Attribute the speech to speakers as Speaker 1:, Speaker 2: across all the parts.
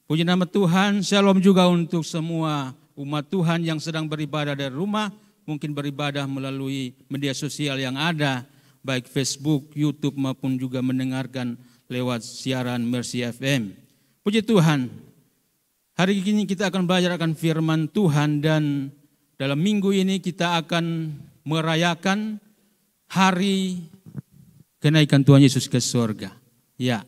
Speaker 1: Puji nama Tuhan, shalom juga untuk semua umat Tuhan yang sedang beribadah dari rumah, mungkin beribadah melalui media sosial yang ada, baik Facebook, YouTube maupun juga mendengarkan lewat siaran Mercy FM. Puji Tuhan, hari ini kita akan belajar akan firman Tuhan dan dalam minggu ini kita akan merayakan hari kenaikan Tuhan Yesus ke surga. Ya.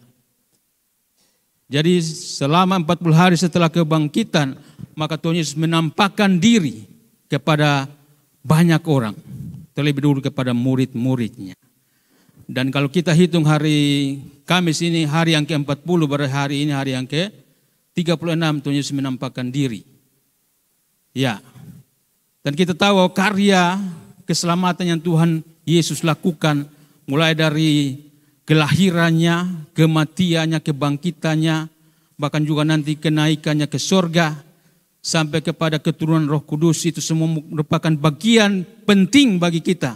Speaker 1: Jadi selama 40 hari setelah kebangkitan, maka Tuhan Yesus menampakkan diri kepada banyak orang. Terlebih dulu kepada murid-muridnya. Dan kalau kita hitung hari Kamis ini, hari yang ke-40, berarti hari ini hari yang ke-36 Tuhan Yesus menampakkan diri. Ya. Dan kita tahu karya keselamatan yang Tuhan Yesus lakukan, mulai dari kelahirannya, kematiannya, kebangkitannya, bahkan juga nanti kenaikannya ke surga, sampai kepada keturunan Roh Kudus, itu semua merupakan bagian penting bagi kita.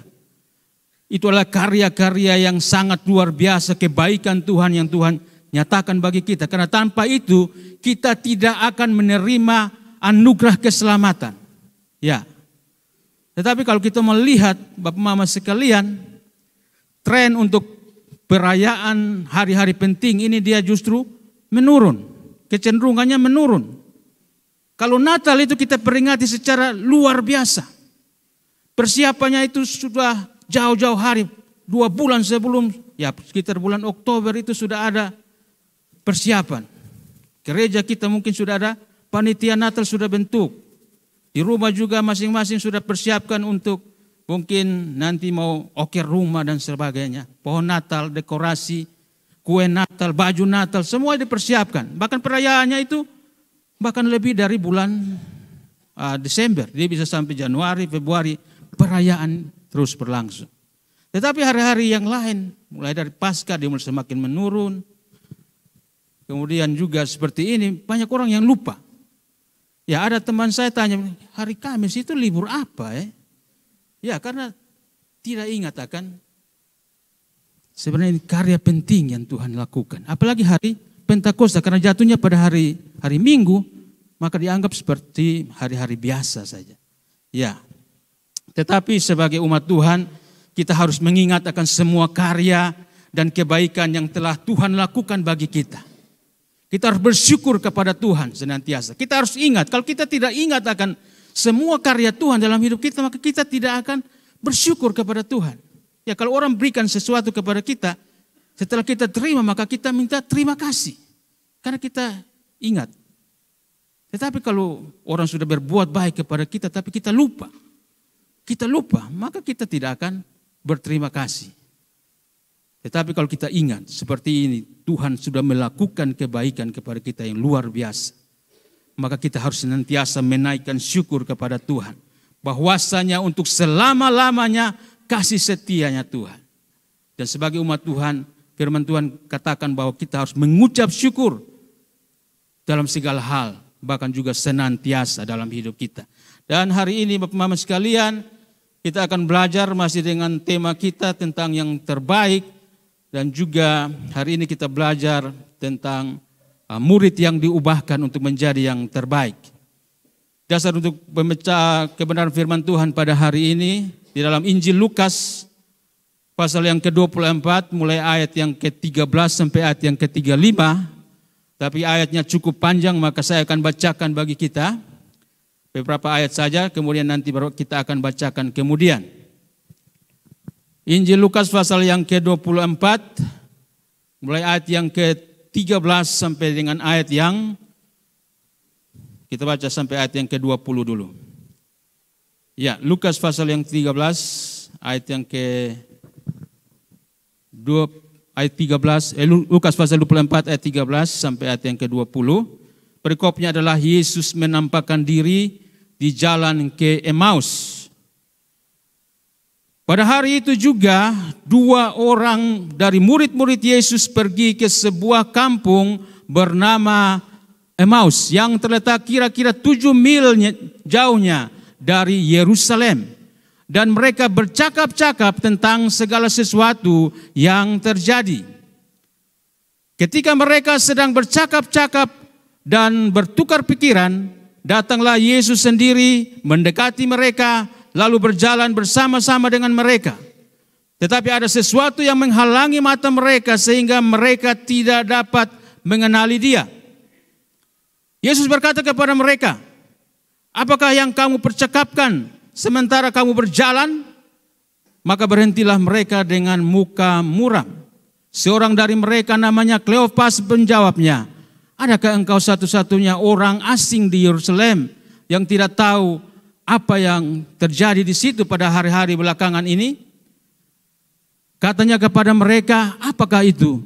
Speaker 1: Itu adalah karya-karya yang sangat luar biasa, kebaikan Tuhan yang Tuhan nyatakan bagi kita. Karena tanpa itu kita tidak akan menerima anugerah keselamatan. Ya. Tetapi kalau kita melihat Bapak Mama sekalian, tren untuk perayaan hari-hari penting ini dia justru menurun. Kecenderungannya menurun. Kalau Natal itu kita peringati secara luar biasa. Persiapannya itu sudah jauh-jauh hari. 2 bulan sebelum, ya sekitar bulan Oktober itu sudah ada persiapan. Gereja kita mungkin sudah ada panitia Natal sudah bentuk. Di rumah juga masing-masing sudah persiapkan untuk mungkin nanti mau oker rumah dan sebagainya. Pohon Natal, dekorasi, kue Natal, baju Natal, semua dipersiapkan. Bahkan perayaannya itu bahkan lebih dari bulan Desember. Dia bisa sampai Januari, Februari, perayaan terus berlangsung. Tetapi hari-hari yang lain, mulai dari Paskah dia mulai semakin menurun. Kemudian juga seperti ini, banyak orang yang lupa. Ya ada teman saya tanya, hari Kamis itu libur apa ya? Ya karena tidak ingat akan sebenarnya ini karya penting yang Tuhan lakukan. Apalagi hari Pentakosta karena jatuhnya pada hari Minggu, maka dianggap seperti hari-hari biasa saja. Ya, tetapi sebagai umat Tuhan kita harus mengingat akan semua karya dan kebaikan yang telah Tuhan lakukan bagi kita. Kita harus bersyukur kepada Tuhan senantiasa. Kita harus ingat, kalau kita tidak ingat akan semua karya Tuhan dalam hidup kita, maka kita tidak akan bersyukur kepada Tuhan. Ya kalau orang berikan sesuatu kepada kita, setelah kita terima maka kita minta terima kasih. Karena kita ingat. Tetapi kalau orang sudah berbuat baik kepada kita tapi kita lupa, maka kita tidak akan berterima kasih. Tetapi kalau kita ingat seperti ini, Tuhan sudah melakukan kebaikan kepada kita yang luar biasa. Maka kita harus senantiasa menaikkan syukur kepada Tuhan. Bahwasanya untuk selama-lamanya kasih setianya Tuhan. Dan sebagai umat Tuhan, firman Tuhan katakan bahwa kita harus mengucap syukur dalam segala hal. Bahkan juga senantiasa dalam hidup kita. Dan hari ini Bapak Mama sekalian, kita akan belajar masih dengan tema kita tentang yang terbaik. Dan juga hari ini kita belajar tentang murid yang diubahkan untuk menjadi yang terbaik. Dasar untuk memecah kebenaran firman Tuhan pada hari ini di dalam Injil Lukas pasal yang ke-24 mulai ayat yang ke-13 sampai ayat yang ke-35. Tapi ayatnya cukup panjang maka saya akan bacakan bagi kita beberapa ayat saja, kemudian nanti baru kita akan bacakan kemudian. Injil Lukas pasal yang ke-24 mulai ayat yang ke-13 sampai dengan ayat yang kita baca sampai ayat yang ke-20 dulu. Ya, Lukas pasal yang 13 ayat yang Lukas pasal 24 ayat 13 sampai ayat yang ke-20. Perikopnya adalah Yesus menampakkan diri di jalan ke Emmaus. Pada hari itu juga 2 orang dari murid-murid Yesus pergi ke sebuah kampung bernama Emmaus yang terletak kira-kira 7 mil jauhnya dari Yerusalem. Dan mereka bercakap-cakap tentang segala sesuatu yang terjadi. Ketika mereka sedang bercakap-cakap, dan bertukar pikiran, datanglah Yesus sendiri mendekati mereka, lalu berjalan bersama-sama dengan mereka. Tetapi ada sesuatu yang menghalangi mata mereka sehingga mereka tidak dapat mengenali Dia. Yesus berkata kepada mereka, apakah yang kamu percakapkan sementara kamu berjalan? Maka berhentilah mereka dengan muka muram. Seorang dari mereka namanya Kleopas menjawabnya, adakah engkau satu-satunya orang asing di Yerusalem yang tidak tahu apa yang terjadi di situ pada hari-hari belakangan ini? Katanya kepada mereka, apakah itu?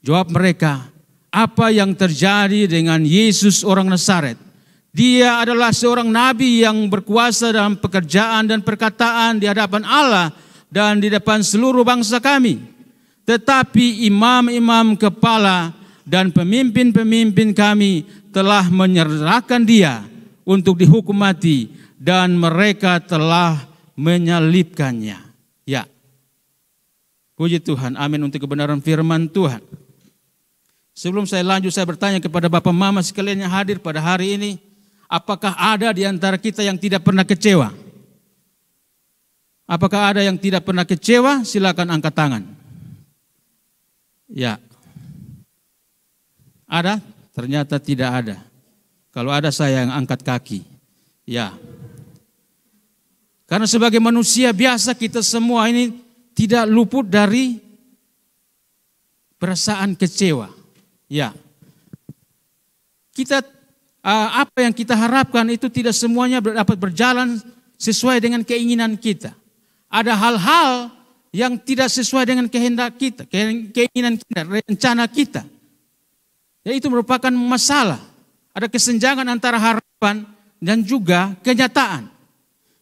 Speaker 1: Jawab mereka, apa yang terjadi dengan Yesus orang Nazaret? Dia adalah seorang nabi yang berkuasa dalam pekerjaan dan perkataan di hadapan Allah dan di depan seluruh bangsa kami. Tetapi imam-imam kepala dan pemimpin-pemimpin kami telah menyerahkan Dia untuk dihukum mati dan mereka telah menyalibkannya. Ya. Puji Tuhan, amin untuk kebenaran firman Tuhan. Sebelum saya lanjut, saya bertanya kepada Bapak Mama sekalian yang hadir pada hari ini, apakah ada di antara kita yang tidak pernah kecewa? Apakah ada yang tidak pernah kecewa? Silakan angkat tangan. Ya. Ada? Ternyata tidak ada. Kalau ada saya yang angkat kaki. Ya. Karena sebagai manusia biasa kita semua ini tidak luput dari perasaan kecewa. Ya. Kita apa yang kita harapkan itu tidak semuanya dapat berjalan sesuai dengan keinginan kita. Ada hal-hal yang tidak sesuai dengan kehendak kita, keinginan kita, rencana kita. Ya, itu merupakan masalah. Ada kesenjangan antara harapan dan juga kenyataan.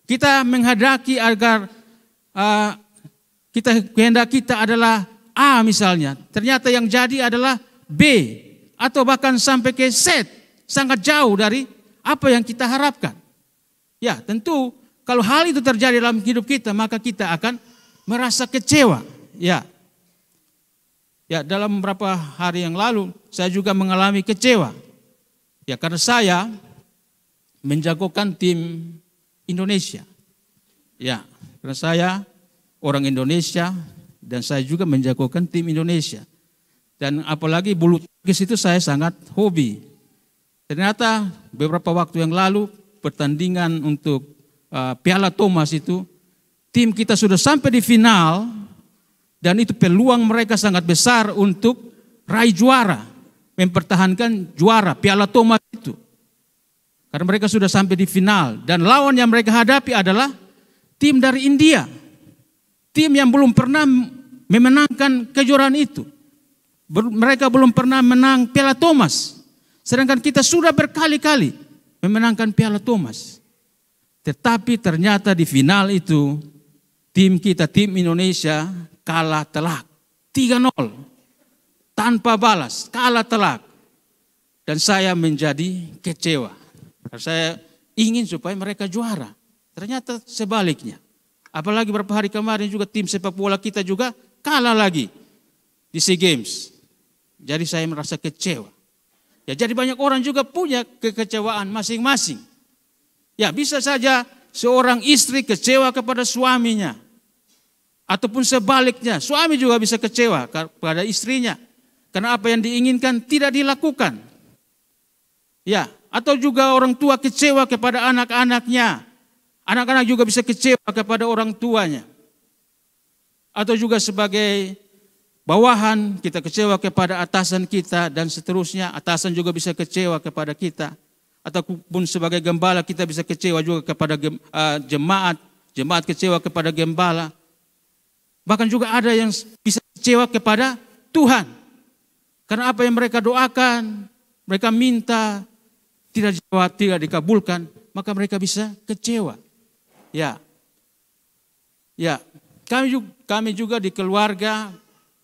Speaker 1: Kita menghadaki agar kehendak kita adalah A misalnya. Ternyata yang jadi adalah B atau bahkan sampai ke Z. Sangat jauh dari apa yang kita harapkan. Ya, tentu kalau hal itu terjadi dalam hidup kita, maka kita akan merasa kecewa. Ya. Ya, dalam beberapa hari yang lalu saya juga mengalami kecewa. Ya, karena saya menjagokan tim Indonesia. Ya, karena saya orang Indonesia dan saya juga menjagokan tim Indonesia. Dan apalagi bulu tangkis itu saya sangat hobi. Ternyata beberapa waktu yang lalu pertandingan untuk Piala Thomas itu, tim kita sudah sampai di final dan itu peluang mereka sangat besar untuk raih juara, mempertahankan juara Piala Thomas itu. Karena mereka sudah sampai di final dan lawan yang mereka hadapi adalah tim dari India. Tim yang belum pernah memenangkan kejuaraan itu. Mereka belum pernah menang Piala Thomas. Sedangkan kita sudah berkali-kali memenangkan Piala Thomas. Tetapi ternyata di final itu tim kita, tim Indonesia kalah telak. 3-0. Tanpa balas, kalah telak. Dan saya menjadi kecewa. Karena saya ingin supaya mereka juara. Ternyata sebaliknya. Apalagi beberapa hari kemarin juga tim sepak bola kita juga kalah lagi di SEA Games. Jadi saya merasa kecewa. Ya, jadi banyak orang juga punya kekecewaan masing-masing. Ya, bisa saja seorang istri kecewa kepada suaminya. Ataupun sebaliknya, suami juga bisa kecewa kepada istrinya. Karena apa yang diinginkan tidak dilakukan. Ya, atau juga orang tua kecewa kepada anak-anaknya. Anak-anak juga bisa kecewa kepada orang tuanya. Atau juga sebagai bawahan kita kecewa kepada atasan kita dan seterusnya. Atasan juga bisa kecewa kepada kita. Ataupun sebagai gembala kita bisa kecewa juga kepada jemaat. Jemaat kecewa kepada gembala. Bahkan juga ada yang bisa kecewa kepada Tuhan. Karena apa yang mereka doakan, mereka minta, tidak dijawab, tidak dikabulkan, maka mereka bisa kecewa. Ya, ya, kami juga di keluarga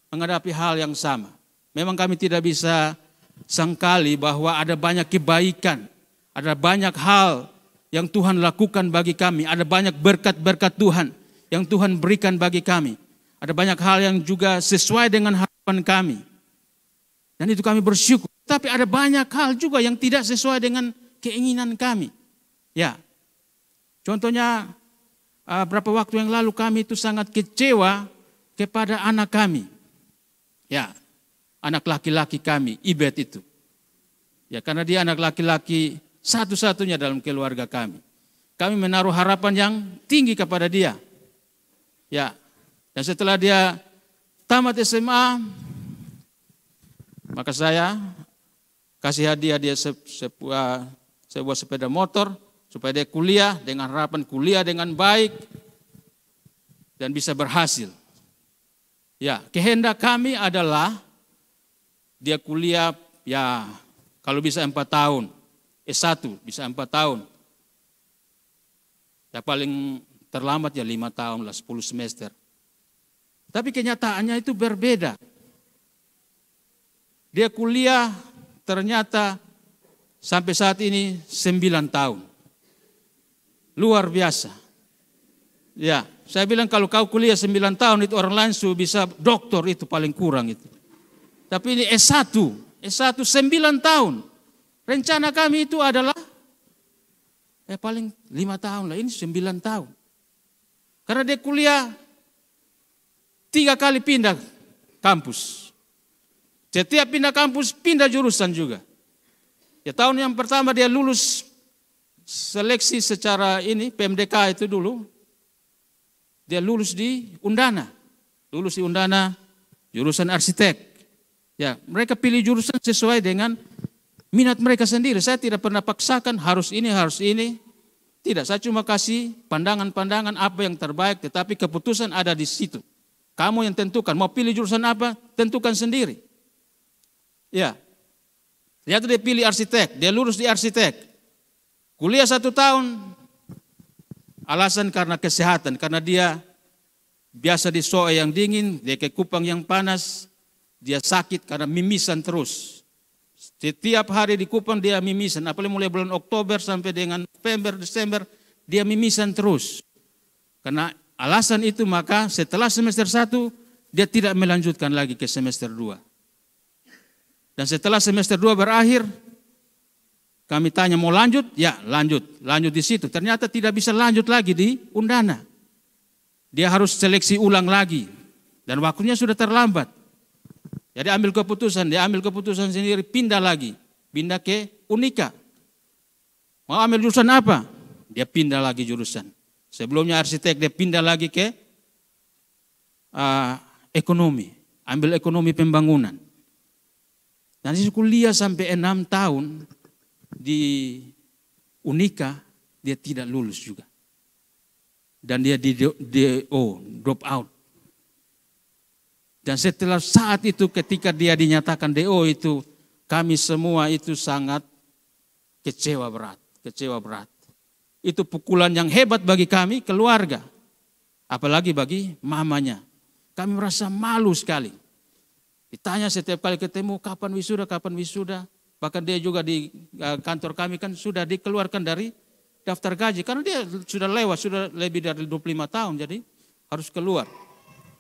Speaker 1: menghadapi hal yang sama. Memang kami tidak bisa sangkali bahwa ada banyak kebaikan, ada banyak hal yang Tuhan lakukan bagi kami, ada banyak berkat-berkat Tuhan yang Tuhan berikan bagi kami. Ada banyak hal yang juga sesuai dengan harapan kami. Dan itu kami bersyukur. Tapi ada banyak hal juga yang tidak sesuai dengan keinginan kami. Ya, contohnya beberapa waktu yang lalu kami itu sangat kecewa kepada anak kami. Ya, anak laki-laki kami, Ibet itu. Ya, karena dia anak laki-laki satu-satunya dalam keluarga kami. Kami menaruh harapan yang tinggi kepada dia. Ya, dan setelah dia tamat SMA, maka saya kasih hadiah dia sebuah sepeda motor supaya dia kuliah dengan harapan kuliah dengan baik dan bisa berhasil. Ya, kehendak kami adalah dia kuliah ya kalau bisa 4 tahun, S1 bisa 4 tahun. Ya paling terlambat ya 5 tahun lah, 10 semester. Tapi kenyataannya itu berbeda. Dia kuliah ternyata sampai saat ini 9 tahun. Luar biasa. Ya, saya bilang kalau kau kuliah 9 tahun itu orang lain sudah bisa doktor itu paling kurang itu. Tapi ini S1 9 tahun. Rencana kami itu adalah paling 5 tahun lah, ini 9 tahun. Karena dia kuliah 3 kali pindah kampus. Setiap pindah kampus, pindah jurusan juga. Ya tahun yang pertama dia lulus seleksi secara ini, PMDK itu dulu. Dia lulus di Undana. Lulus di Undana, jurusan arsitek. Ya, mereka pilih jurusan sesuai dengan minat mereka sendiri. Saya tidak pernah paksakan harus ini, harus ini. Tidak, saya cuma kasih pandangan-pandangan apa yang terbaik, tetapi keputusan ada di situ. Kamu yang tentukan, mau pilih jurusan apa, tentukan sendiri. Ya, ternyata dia pilih arsitek, dia lulus di arsitek. Kuliah 1 tahun, alasan karena kesehatan, karena dia biasa di Soe yang dingin, dia ke Kupang yang panas, dia sakit karena mimisan terus. Setiap hari di Kupang dia mimisan, apalagi mulai bulan Oktober sampai dengan November, Desember, dia mimisan terus. Karena alasan itu maka setelah semester 1, dia tidak melanjutkan lagi ke semester 2. Dan setelah semester 2 berakhir, kami tanya mau lanjut? Ya lanjut di situ. Ternyata tidak bisa lanjut lagi di Undana. Dia harus seleksi ulang lagi. Dan waktunya sudah terlambat. Jadi dia ambil keputusan sendiri, pindah lagi. Pindah ke Unika. Mau ambil jurusan apa? Dia pindah lagi jurusan. Sebelumnya arsitek, dia pindah lagi ke ekonomi. Ambil ekonomi pembangunan. Dan dia kuliah sampai 6 tahun di Unika, dia tidak lulus juga. Dan dia di DO, drop out. Dan setelah saat itu ketika dia dinyatakan DO itu, kami semua itu sangat kecewa berat. Itu pukulan yang hebat bagi kami, keluarga. Apalagi bagi mamanya. Kami merasa malu sekali. Ditanya setiap kali ketemu, kapan wisuda. Bahkan dia juga di kantor kami kan sudah dikeluarkan dari daftar gaji. Karena dia sudah lewat, sudah lebih dari 25 tahun, jadi harus keluar.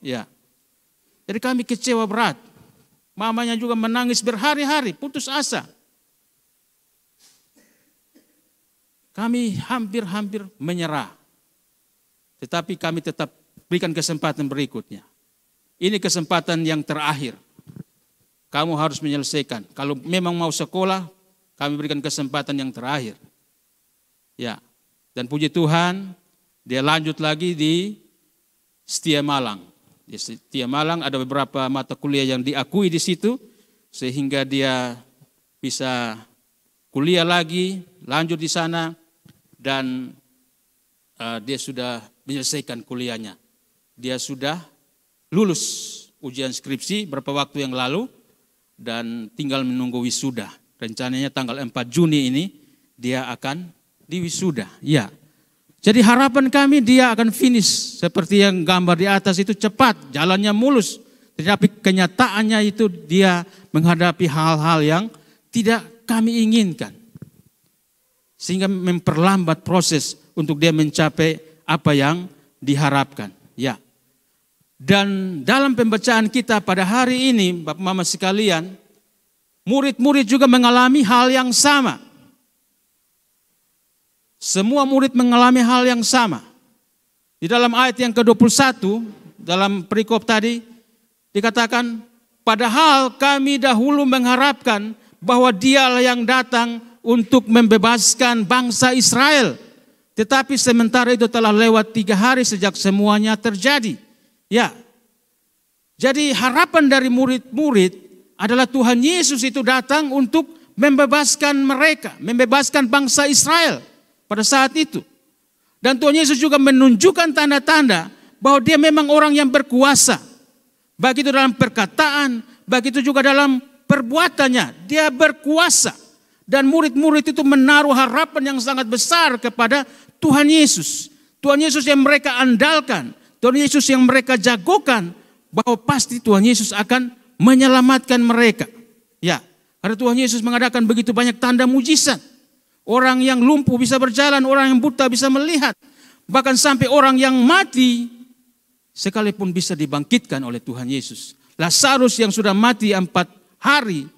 Speaker 1: Ya. Jadi kami kecewa berat. Mamanya juga menangis berhari-hari, putus asa. Kami hampir menyerah. Tetapi kami tetap berikan kesempatan berikutnya. Ini kesempatan yang terakhir. Kamu harus menyelesaikan. Kalau memang mau sekolah, kami berikan kesempatan yang terakhir. Ya. Dan puji Tuhan, dia lanjut lagi di Setia Malang. Di Setia Malang ada beberapa mata kuliah yang diakui di situ, sehingga dia bisa kuliah lagi, lanjut di sana, dan dia sudah menyelesaikan kuliahnya. Dia sudah lulus ujian skripsi beberapa waktu yang lalu, dan tinggal menunggu wisuda. Rencananya tanggal 4 Juni ini dia akan diwisuda. Ya. Jadi harapan kami dia akan finish seperti yang gambar di atas itu cepat, jalannya mulus. Tetapi kenyataannya itu dia menghadapi hal-hal yang tidak kami inginkan. Sehingga memperlambat proses untuk dia mencapai apa yang diharapkan. Ya. Dan dalam pembacaan kita pada hari ini, Bapak Mama sekalian, murid-murid juga mengalami hal yang sama. Semua murid mengalami hal yang sama. Di dalam ayat yang ke-21, dalam perikop tadi, dikatakan, padahal kami dahulu mengharapkan bahwa Dialah yang datang untuk membebaskan bangsa Israel. Tetapi sementara itu telah lewat 3 hari sejak semuanya terjadi. Ya, jadi harapan dari murid-murid adalah Tuhan Yesus itu datang untuk membebaskan mereka, membebaskan bangsa Israel pada saat itu. Dan Tuhan Yesus juga menunjukkan tanda-tanda bahwa Dia memang orang yang berkuasa. Baik itu dalam perkataan, baik itu juga dalam perbuatannya. Dia berkuasa. Dan murid-murid itu menaruh harapan yang sangat besar kepada Tuhan Yesus. Tuhan Yesus yang mereka andalkan. Tuhan Yesus yang mereka jagokan. Bahwa pasti Tuhan Yesus akan menyelamatkan mereka. Ya, karena Tuhan Yesus mengadakan begitu banyak tanda mujizat. Orang yang lumpuh bisa berjalan, orang yang buta bisa melihat. Bahkan sampai orang yang mati sekalipun bisa dibangkitkan oleh Tuhan Yesus. Lazarus yang sudah mati 4 hari,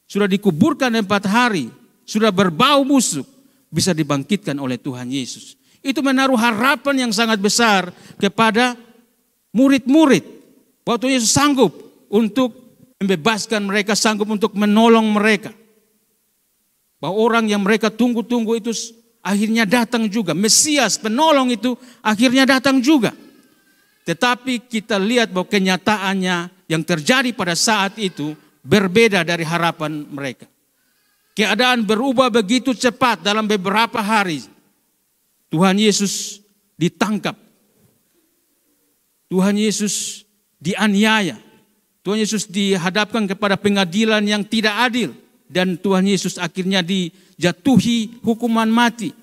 Speaker 1: sudah dikuburkan 4 hari, sudah berbau busuk, bisa dibangkitkan oleh Tuhan Yesus. Itu menaruh harapan yang sangat besar kepada murid-murid. Bahwa Tuhan Yesus sanggup untuk membebaskan mereka, sanggup untuk menolong mereka. Bahwa orang yang mereka tunggu-tunggu itu akhirnya datang juga. Mesias, penolong itu akhirnya datang juga. Tetapi kita lihat bahwa kenyataannya yang terjadi pada saat itu berbeda dari harapan mereka. Keadaan berubah begitu cepat dalam beberapa hari. Tuhan Yesus ditangkap. Tuhan Yesus dianiaya. Tuhan Yesus dihadapkan kepada pengadilan yang tidak adil. Dan Tuhan Yesus akhirnya dijatuhi hukuman mati.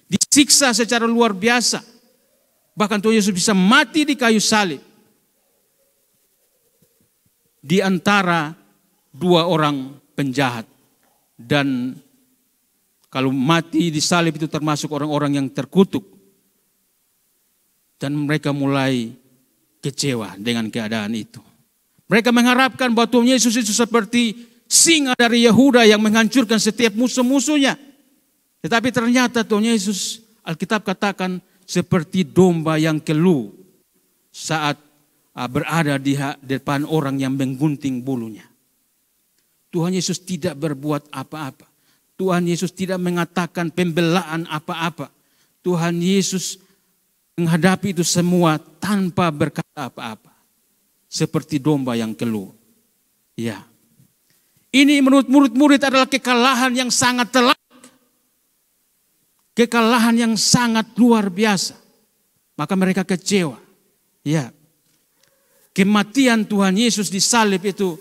Speaker 1: Disiksa secara luar biasa. Bahkan Tuhan Yesus bisa mati di kayu salib. Di antara 2 orang penjahat. Dan kalau mati di salib itu termasuk orang-orang yang terkutuk. Dan mereka mulai kecewa dengan keadaan itu. Mereka mengharapkan bahwa Tuhan Yesus itu seperti singa dari Yehuda yang menghancurkan setiap musuh-musuhnya. Tetapi ternyata Tuhan Yesus, Alkitab katakan, seperti domba yang keluh saat berada di depan orang yang menggunting bulunya. Tuhan Yesus tidak berbuat apa-apa. Tuhan Yesus tidak mengatakan pembelaan apa-apa. Tuhan Yesus menghadapi itu semua tanpa berkata apa-apa. Seperti domba yang keluh. Ya. Ini menurut murid-murid adalah kekalahan yang sangat telak. Kekalahan yang sangat luar biasa. Maka mereka kecewa. Ya. Kematian Tuhan Yesus di salib itu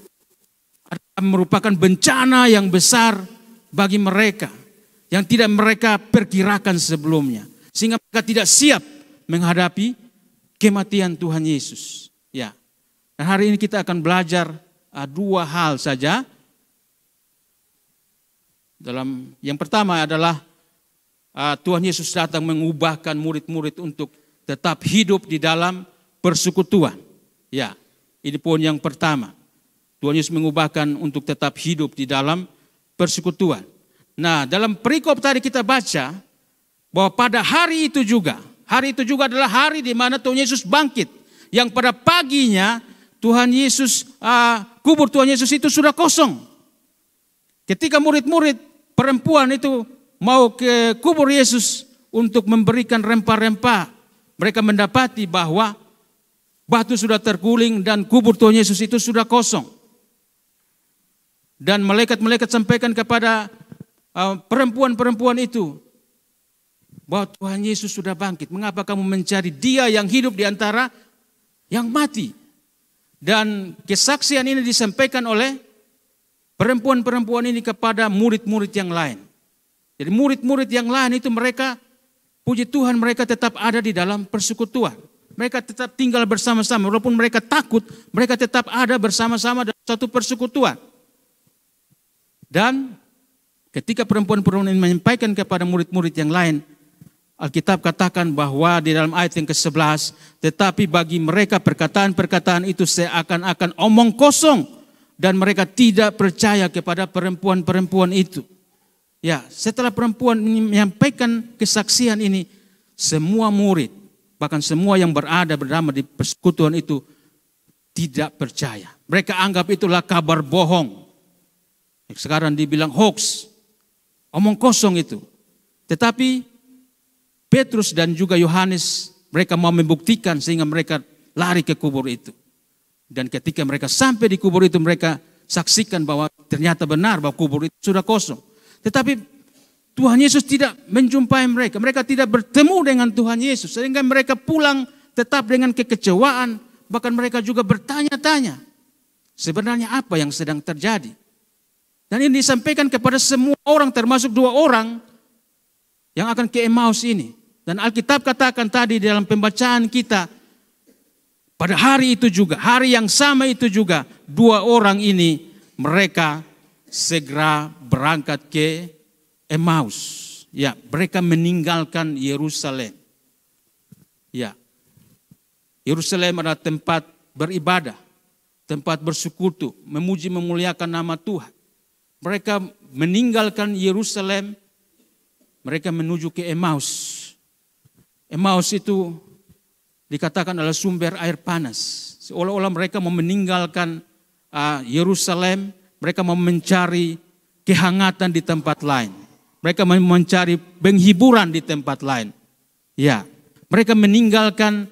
Speaker 1: merupakan bencana yang besar bagi mereka. Yang tidak mereka perkirakan sebelumnya. Sehingga mereka tidak siap menghadapi kematian Tuhan Yesus. Ya. Dan hari ini kita akan belajar 2 hal saja. Yang pertama adalah Tuhan Yesus datang mengubahkan murid-murid untuk tetap hidup di dalam persekutuan. Ya, ini poin yang pertama. Tuhan Yesus mengubahkan untuk tetap hidup di dalam persekutuan. Nah, dalam perikop tadi kita baca bahwa pada hari itu juga adalah hari di mana Tuhan Yesus bangkit. Yang pada paginya Tuhan Yesus, kubur Tuhan Yesus itu sudah kosong. Ketika murid-murid perempuan itu mau ke kubur Yesus untuk memberikan rempah-rempah, mereka mendapati bahwa batu sudah terguling dan kubur Tuhan Yesus itu sudah kosong. Dan malaikat-malaikat sampaikan kepada perempuan-perempuan itu bahwa Tuhan Yesus sudah bangkit. Mengapa kamu mencari Dia yang hidup di antara yang mati? Dan kesaksian ini disampaikan oleh perempuan-perempuan ini kepada murid-murid yang lain. Jadi murid-murid yang lain itu mereka, puji Tuhan, mereka tetap ada di dalam persekutuan. Mereka tetap tinggal bersama-sama. Walaupun mereka takut, mereka tetap ada bersama-sama dalam satu persekutuan. Dan ketika perempuan-perempuan ini menyampaikan kepada murid-murid yang lain, Alkitab katakan bahwa di dalam ayat yang ke-11, tetapi bagi mereka perkataan-perkataan itu seakan-akan omong kosong dan mereka tidak percaya kepada perempuan-perempuan itu. Ya, setelah perempuan menyampaikan kesaksian ini, semua murid, bahkan semua yang berada bersama di persekutuan itu tidak percaya. Mereka anggap itulah kabar bohong. Sekarang dibilang hoax, omong kosong itu. Tetapi Petrus dan juga Yohanes, mereka mau membuktikan sehingga mereka lari ke kubur itu. Dan ketika mereka sampai di kubur itu, mereka saksikan bahwa ternyata benar bahwa kubur itu sudah kosong. Tetapi Tuhan Yesus tidak menjumpai mereka. Mereka tidak bertemu dengan Tuhan Yesus. Sehingga mereka pulang tetap dengan kekecewaan. Bahkan mereka juga bertanya-tanya. Sebenarnya apa yang sedang terjadi? Dan ini disampaikan kepada semua orang, termasuk 2 orang yang akan ke Emmaus ini. Dan Alkitab katakan tadi dalam pembacaan kita, pada hari itu juga, hari yang sama itu juga, 2 orang ini mereka segera berangkat ke Emmaus. Ya, mereka meninggalkan Yerusalem. Ya, Yerusalem adalah tempat beribadah, tempat bersekutu, memuji memuliakan nama Tuhan. Mereka meninggalkan Yerusalem, mereka menuju ke Emmaus. Emmaus itu dikatakan adalah sumber air panas. Seolah-olah mereka mau meninggalkan Yerusalem, mereka mau mencari kehangatan di tempat lain. Mereka mau mencari penghiburan di tempat lain. Ya, mereka meninggalkan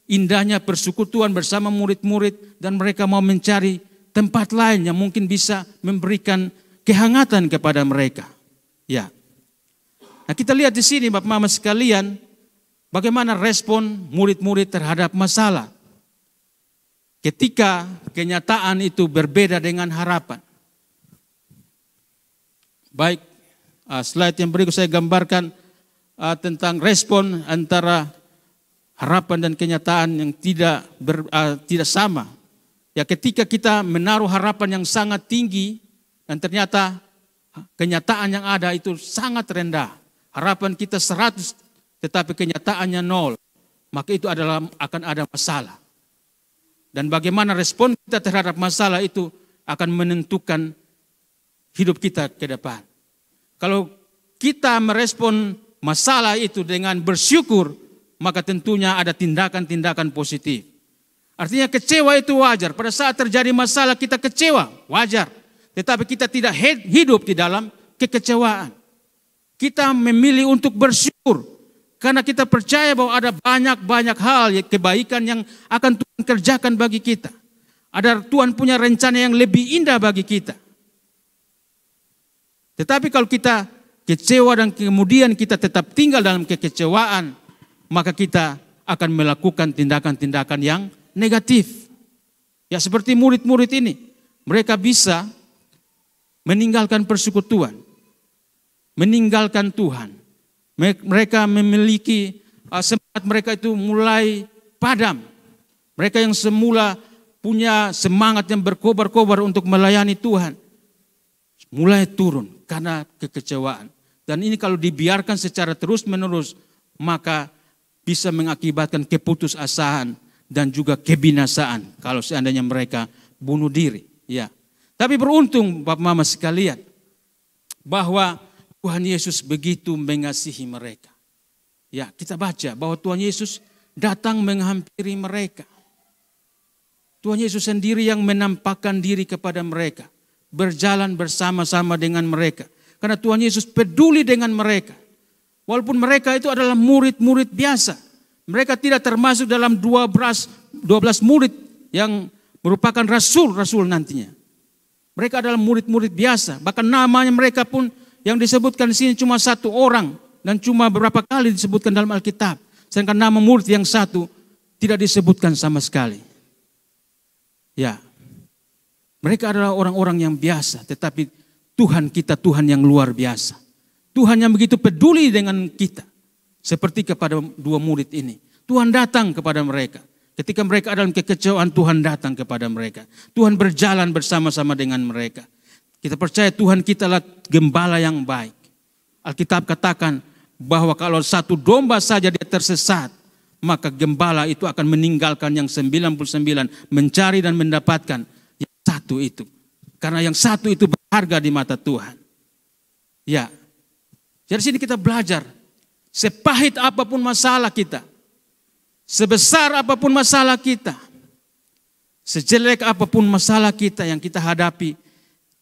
Speaker 1: indahnya persekutuan bersama murid-murid dan mereka mau mencari tempat lain yang mungkin bisa memberikan kehangatan kepada mereka. Ya. Nah, kita lihat di sini Bapak Mama sekalian, bagaimana respon murid-murid terhadap masalah. Ketika kenyataan itu berbeda dengan harapan. Baik, slide yang berikut saya gambarkan tentang respon antara harapan dan kenyataan yang tidak sama. Ya, ketika kita menaruh harapan yang sangat tinggi dan ternyata kenyataan yang ada itu sangat rendah. Harapan kita 100 tetapi kenyataannya 0. Maka itu akan ada masalah. Dan bagaimana respon kita terhadap masalah itu akan menentukan hidup kita ke depan. Kalau kita merespon masalah itu dengan bersyukur, maka tentunya ada tindakan-tindakan positif. Artinya kecewa itu wajar. Pada saat terjadi masalah kita kecewa, wajar. Tetapi kita tidak hidup di dalam kekecewaan. Kita memilih untuk bersyukur. Karena kita percaya bahwa ada banyak hal kebaikan yang akan Tuhan kerjakan bagi kita. Ada Tuhan punya rencana yang lebih indah bagi kita. Tetapi kalau kita kecewa dan kemudian kita tetap tinggal dalam kekecewaan, maka kita akan melakukan tindakan-tindakan yang negatif. Ya, seperti murid-murid ini. Mereka bisa meninggalkan persekutuan, meninggalkan Tuhan. Mereka memiliki semangat mereka itu mulai padam. Mereka yang semula punya semangat yang berkobar-kobar untuk melayani Tuhan, mulai turun karena kekecewaan. Dan ini kalau dibiarkan secara terus-menerus, maka bisa mengakibatkan keputusasaan dan juga kebinasaan kalau seandainya mereka bunuh diri. Ya. Tapi beruntung Bapak Mama sekalian, bahwa Tuhan Yesus begitu mengasihi mereka. Ya, kita baca bahwa Tuhan Yesus datang menghampiri mereka. Tuhan Yesus sendiri yang menampakkan diri kepada mereka. Berjalan bersama-sama dengan mereka. Karena Tuhan Yesus peduli dengan mereka. Walaupun mereka itu adalah murid-murid biasa. Mereka tidak termasuk dalam 12 murid yang merupakan rasul-rasul nantinya. Mereka adalah murid-murid biasa. Bahkan namanya mereka pun yang disebutkan di sini cuma 1 orang dan cuma beberapa kali disebutkan dalam Alkitab. Sedangkan nama murid yang 1 tidak disebutkan sama sekali. Ya, mereka adalah orang-orang yang biasa, tetapi Tuhan kita Tuhan yang luar biasa. Tuhan yang begitu peduli dengan kita, seperti kepada 2 murid ini. Tuhan datang kepada mereka. Ketika mereka dalam kekecewaan, Tuhan datang kepada mereka. Tuhan berjalan bersama-sama dengan mereka. Kita percaya Tuhan kita adalah gembala yang baik. Alkitab katakan bahwa kalau 1 domba saja dia tersesat, maka gembala itu akan meninggalkan yang 99, mencari dan mendapatkan yang 1 itu. Karena yang satu itu berharga di mata Tuhan. Ya. Dari sini kita belajar. Sepahit apapun masalah kita. Sebesar apapun masalah kita. Sejelek apapun masalah kita yang kita hadapi.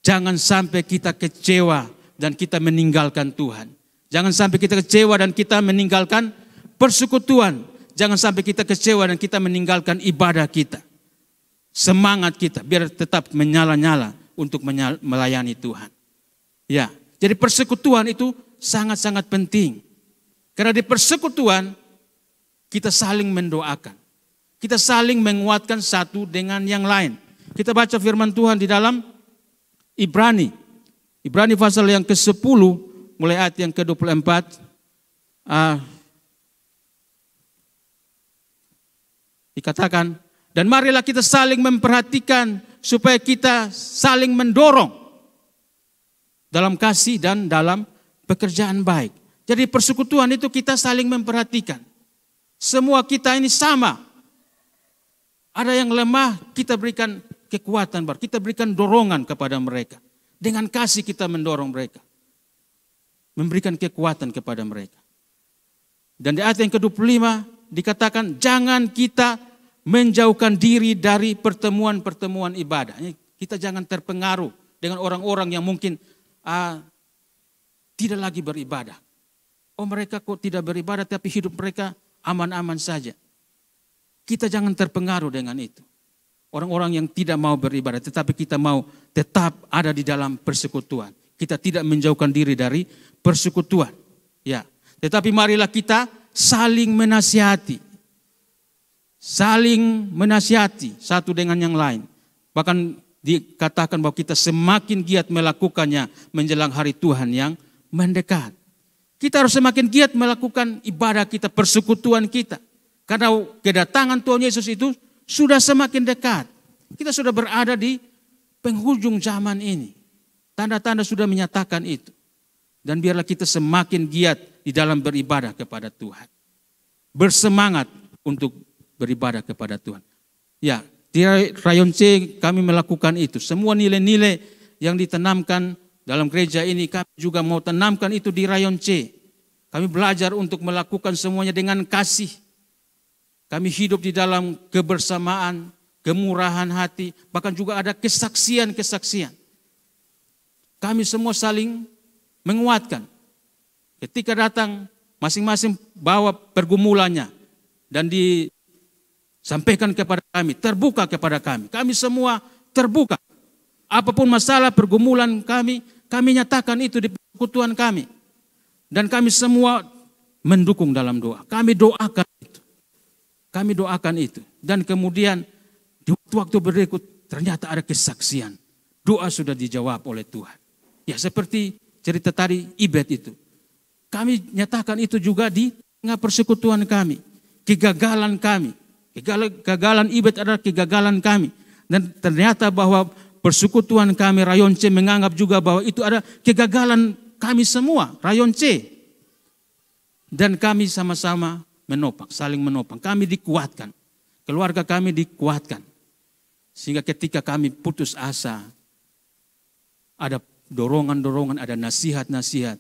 Speaker 1: Jangan sampai kita kecewa dan kita meninggalkan Tuhan. Jangan sampai kita kecewa dan kita meninggalkan persekutuan. Jangan sampai kita kecewa dan kita meninggalkan ibadah kita. Semangat kita biar tetap menyala-nyala untuk melayani Tuhan. Ya, jadi persekutuan itu sangat-sangat penting. Karena di persekutuan kita saling mendoakan. Kita saling menguatkan satu dengan yang lain. Kita baca firman Tuhan di dalam Ibrani. Ibrani pasal yang ke-10 mulai ayat yang ke-24. Dikatakan, dan marilah kita saling memperhatikan supaya kita saling mendorong dalam kasih dan dalam pekerjaan baik. Jadi persekutuan itu kita saling memperhatikan. Semua kita ini sama. Ada yang lemah, kita berikan kekuatan, kita berikan dorongan kepada mereka. Dengan kasih kita mendorong mereka. Memberikan kekuatan kepada mereka. Dan di ayat yang ke-25 dikatakan, jangan kita menjauhkan diri dari pertemuan-pertemuan ibadah. Kita jangan terpengaruh dengan orang-orang yang mungkin tidak lagi beribadah. Oh, mereka kok tidak beribadah tapi hidup mereka aman-aman saja. Kita jangan terpengaruh dengan itu. Orang-orang yang tidak mau beribadah tetapi kita mau tetap ada di dalam persekutuan. Kita tidak menjauhkan diri dari persekutuan. Ya, tetapi marilah kita saling menasihati. Saling menasihati satu dengan yang lain. Bahkan dikatakan bahwa kita semakin giat melakukannya menjelang hari Tuhan yang mendekat. Kita harus semakin giat melakukan ibadah kita, persekutuan kita. Karena kedatangan Tuhan Yesus itu sudah semakin dekat. Kita sudah berada di penghujung zaman ini. Tanda-tanda sudah menyatakan itu. Dan biarlah kita semakin giat di dalam beribadah kepada Tuhan. Bersemangat untuk beribadah kepada Tuhan. Ya, di Rayon C kami melakukan itu. Semua nilai-nilai yang ditanamkan dalam gereja ini kami juga mau tanamkan itu di Rayon C. Kami belajar untuk melakukan semuanya dengan kasih. Kami hidup di dalam kebersamaan, kemurahan hati, bahkan juga ada kesaksian-kesaksian. Kami semua saling menguatkan. Ketika datang masing-masing bawa pergumulannya dan disampaikan kepada kami, terbuka kepada kami. Kami semua terbuka. Apapun masalah pergumulan kami nyatakan itu di persekutuan kami. Dan kami semua mendukung dalam doa. Kami doakan itu. Kami doakan itu. Dan kemudian di waktu berikut ternyata ada kesaksian. Doa sudah dijawab oleh Tuhan. Ya seperti cerita tadi Ibet itu. Kami nyatakan itu juga di tengah persekutuan kami. Kegagalan kami. Kegagalan Ibet adalah kegagalan kami. Dan ternyata bahwa persekutuan kami Rayon C menganggap juga bahwa itu ada kegagalan kami semua, Rayon C. Dan kami sama-sama menopang, saling menopang. Kami dikuatkan. Keluarga kami dikuatkan. Sehingga ketika kami putus asa, ada dorongan-dorongan, ada nasihat-nasihat.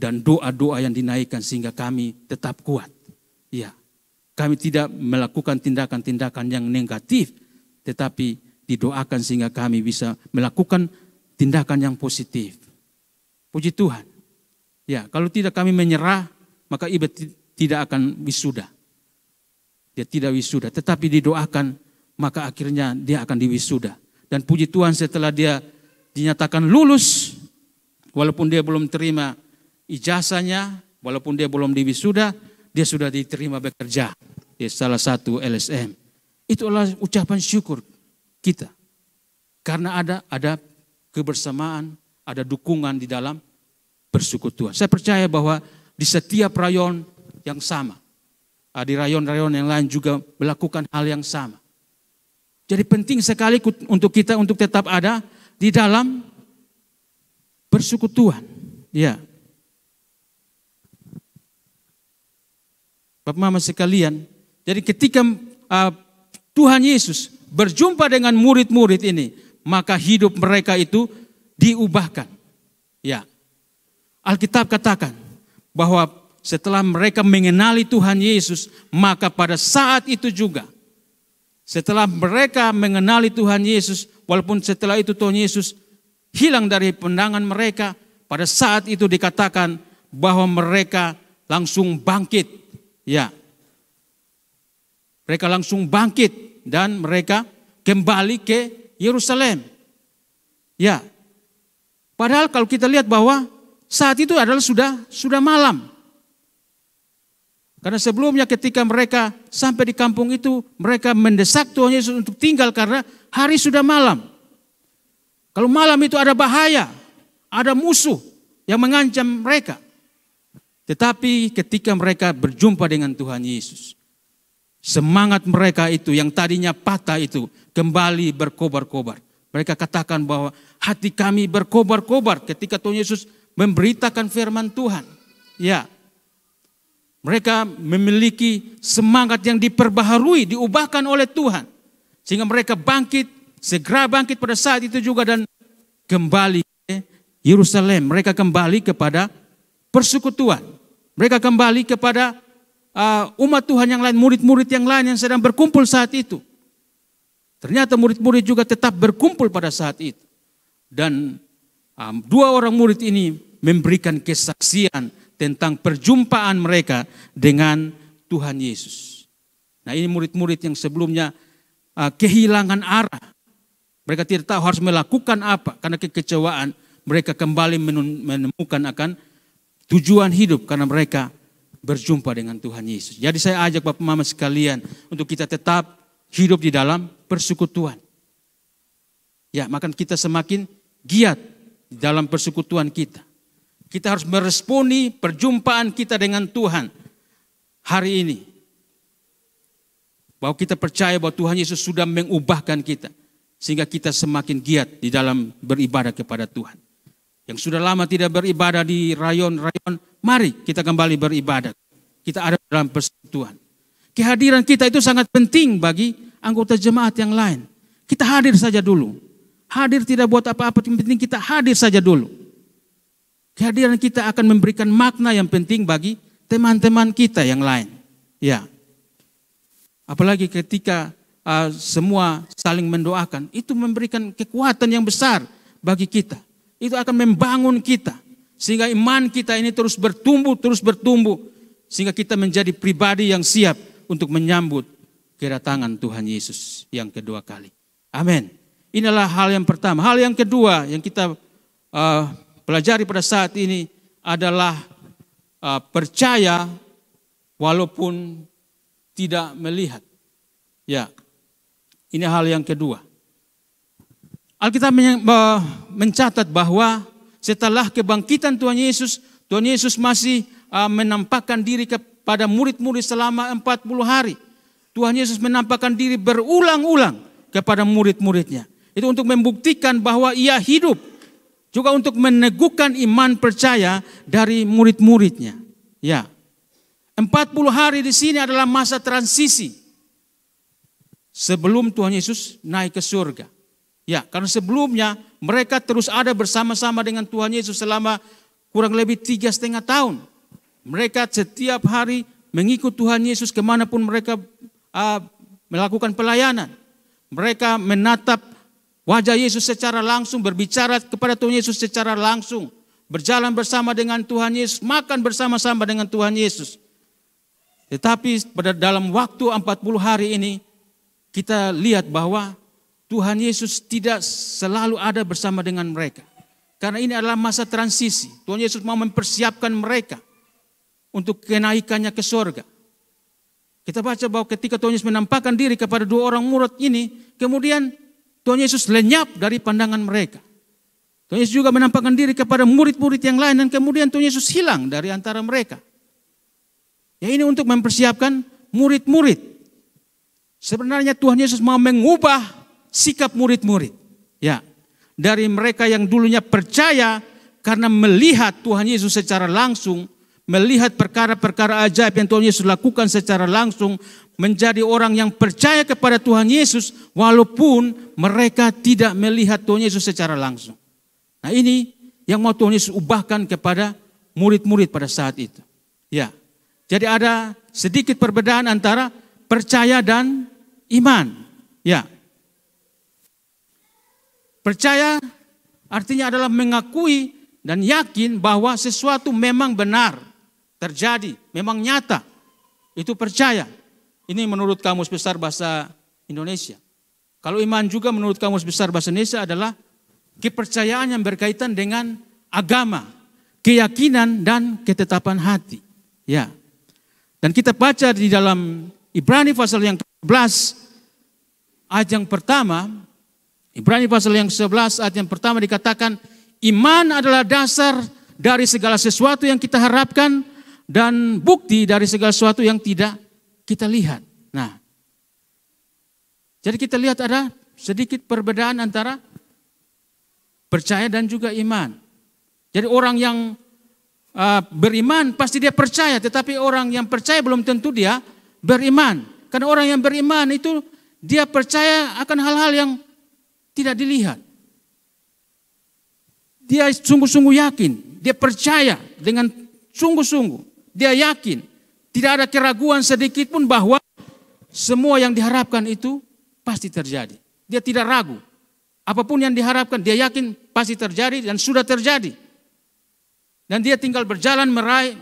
Speaker 1: Dan doa-doa yang dinaikkan sehingga kami tetap kuat. Ya, kami tidak melakukan tindakan-tindakan yang negatif. Tetapi didoakan sehingga kami bisa melakukan tindakan yang positif. Puji Tuhan. Ya, kalau tidak kami menyerah, maka Ibet tidak akan wisuda. Dia tidak wisuda, tetapi didoakan, maka akhirnya dia akan diwisuda. Dan puji Tuhan setelah dia dinyatakan lulus, walaupun dia belum terima ijazahnya, walaupun dia belum diwisuda, dia sudah diterima bekerja di salah satu LSM. Itu adalah ucapan syukur kita. Karena ada kebersamaan, ada dukungan di dalam persekutuan. Saya percaya bahwa di setiap rayon yang sama, di rayon-rayon yang lain juga melakukan hal yang sama. Jadi penting sekali untuk kita untuk tetap ada di dalam persekutuan. Ya. Bapak Mama sekalian, jadi ketika Tuhan Yesus berjumpa dengan murid-murid ini, maka hidup mereka itu diubahkan. Ya. Alkitab katakan bahwa setelah mereka mengenali Tuhan Yesus, maka pada saat itu juga, setelah mereka mengenali Tuhan Yesus, walaupun setelah itu Tuhan Yesus hilang dari pandangan mereka, pada saat itu dikatakan bahwa mereka langsung bangkit. Ya. Mereka langsung bangkit dan mereka kembali ke Yerusalem. Ya. Padahal kalau kita lihat bahwa saat itu adalah sudah malam. Karena sebelumnya ketika mereka sampai di kampung itu, mereka mendesak Tuhan Yesus untuk tinggal karena hari sudah malam. Kalau malam itu ada bahaya, ada musuh yang mengancam mereka. Tetapi ketika mereka berjumpa dengan Tuhan Yesus, semangat mereka itu yang tadinya patah itu kembali berkobar-kobar. Mereka katakan bahwa hati kami berkobar-kobar ketika Tuhan Yesus memberitakan firman Tuhan. Ya. Mereka memiliki semangat yang diperbaharui, diubahkan oleh Tuhan. Sehingga mereka segera bangkit pada saat itu juga dan kembali ke Yerusalem. Mereka kembali kepada persekutuan. Mereka kembali kepada umat Tuhan yang lain, murid-murid yang lain yang sedang berkumpul saat itu. Ternyata murid-murid juga tetap berkumpul pada saat itu. Dan dua orang murid ini memberikan kesaksian tentang perjumpaan mereka dengan Tuhan Yesus. Nah, ini murid-murid yang sebelumnya kehilangan arah. Mereka tidak tahu harus melakukan apa karena kekecewaan. Mereka kembali menemukan akan tujuan hidup karena mereka berjumpa dengan Tuhan Yesus. Jadi saya ajak Bapak Mama sekalian untuk kita tetap hidup di dalam persekutuan. Ya, maka kita semakin giat di dalam persekutuan kita. Kita harus meresponi perjumpaan kita dengan Tuhan hari ini. Bahwa kita percaya bahwa Tuhan Yesus sudah mengubahkan kita. Sehingga kita semakin giat di dalam beribadah kepada Tuhan. Yang sudah lama tidak beribadah di rayon-rayon, mari kita kembali beribadah. Kita ada dalam persekutuan. Kehadiran kita itu sangat penting bagi anggota jemaat yang lain. Kita hadir saja dulu. Hadir tidak buat apa-apa, yang penting kita hadir saja dulu. Kehadiran kita akan memberikan makna yang penting bagi teman-teman kita yang lain. Ya. Apalagi ketika semua saling mendoakan, itu memberikan kekuatan yang besar bagi kita. Itu akan membangun kita. Sehingga iman kita ini terus bertumbuh. Sehingga kita menjadi pribadi yang siap untuk menyambut kedatangan Tuhan Yesus yang kedua kali. Amin. Inilah hal yang pertama. Hal yang kedua yang kita pelajari pada saat ini adalah percaya walaupun tidak melihat. Ya, ini hal yang kedua. Alkitab mencatat bahwa setelah kebangkitan Tuhan Yesus masih menampakkan diri kepada murid-murid selama 40 hari. Tuhan Yesus menampakkan diri berulang-ulang kepada murid-muridnya. Itu untuk membuktikan bahwa ia hidup. Juga untuk meneguhkan iman percaya dari murid-muridnya. Ya. 40 hari di sini adalah masa transisi. Sebelum Tuhan Yesus naik ke surga. Ya, karena sebelumnya mereka terus ada bersama-sama dengan Tuhan Yesus selama kurang lebih 3,5 tahun. Mereka setiap hari mengikut Tuhan Yesus kemanapun mereka melakukan pelayanan. Mereka menatap wajah Yesus secara langsung, berbicara kepada Tuhan Yesus secara langsung. Berjalan bersama dengan Tuhan Yesus, makan bersama-sama dengan Tuhan Yesus. Tetapi pada dalam waktu 40 hari ini, kita lihat bahwa Tuhan Yesus tidak selalu ada bersama dengan mereka. Karena ini adalah masa transisi. Tuhan Yesus mau mempersiapkan mereka untuk kenaikannya ke surga. Kita baca bahwa ketika Tuhan Yesus menampakkan diri kepada dua orang murid ini, kemudian Tuhan Yesus lenyap dari pandangan mereka. Tuhan Yesus juga menampakkan diri kepada murid-murid yang lain dan kemudian Tuhan Yesus hilang dari antara mereka. Ya, ini untuk mempersiapkan murid-murid. Sebenarnya Tuhan Yesus mau mengubah sikap murid-murid. Ya, dari mereka yang dulunya percaya karena melihat Tuhan Yesus secara langsung, melihat perkara-perkara ajaib yang Tuhan Yesus lakukan secara langsung, menjadi orang yang percaya kepada Tuhan Yesus walaupun mereka tidak melihat Tuhan Yesus secara langsung. Nah, ini yang mau Tuhan Yesus ubahkan kepada murid-murid pada saat itu. Ya. Jadi ada sedikit perbedaan antara percaya dan iman. Ya. Percaya artinya adalah mengakui dan yakin bahwa sesuatu memang benar terjadi, memang nyata. Itu percaya. Ini menurut Kamus Besar Bahasa Indonesia. Kalau iman juga menurut Kamus Besar Bahasa Indonesia adalah kepercayaan yang berkaitan dengan agama, keyakinan dan ketetapan hati. Ya. Dan kita baca di dalam Ibrani pasal yang ke-11 ayat yang pertama, Ibrani pasal yang 11 ayat yang pertama dikatakan, iman adalah dasar dari segala sesuatu yang kita harapkan dan bukti dari segala sesuatu yang tidak kita lihat. Nah, jadi kita lihat ada sedikit perbedaan antara percaya dan juga iman. Jadi orang yang beriman pasti dia percaya, tetapi orang yang percaya belum tentu dia beriman. Karena orang yang beriman itu dia percaya akan hal-hal yang tidak dilihat. Dia sungguh-sungguh yakin, dia percaya dengan sungguh-sungguh, dia yakin. Tidak ada keraguan sedikit pun bahwa semua yang diharapkan itu pasti terjadi. Dia tidak ragu. Apapun yang diharapkan, dia yakin pasti terjadi dan sudah terjadi. Dan dia tinggal berjalan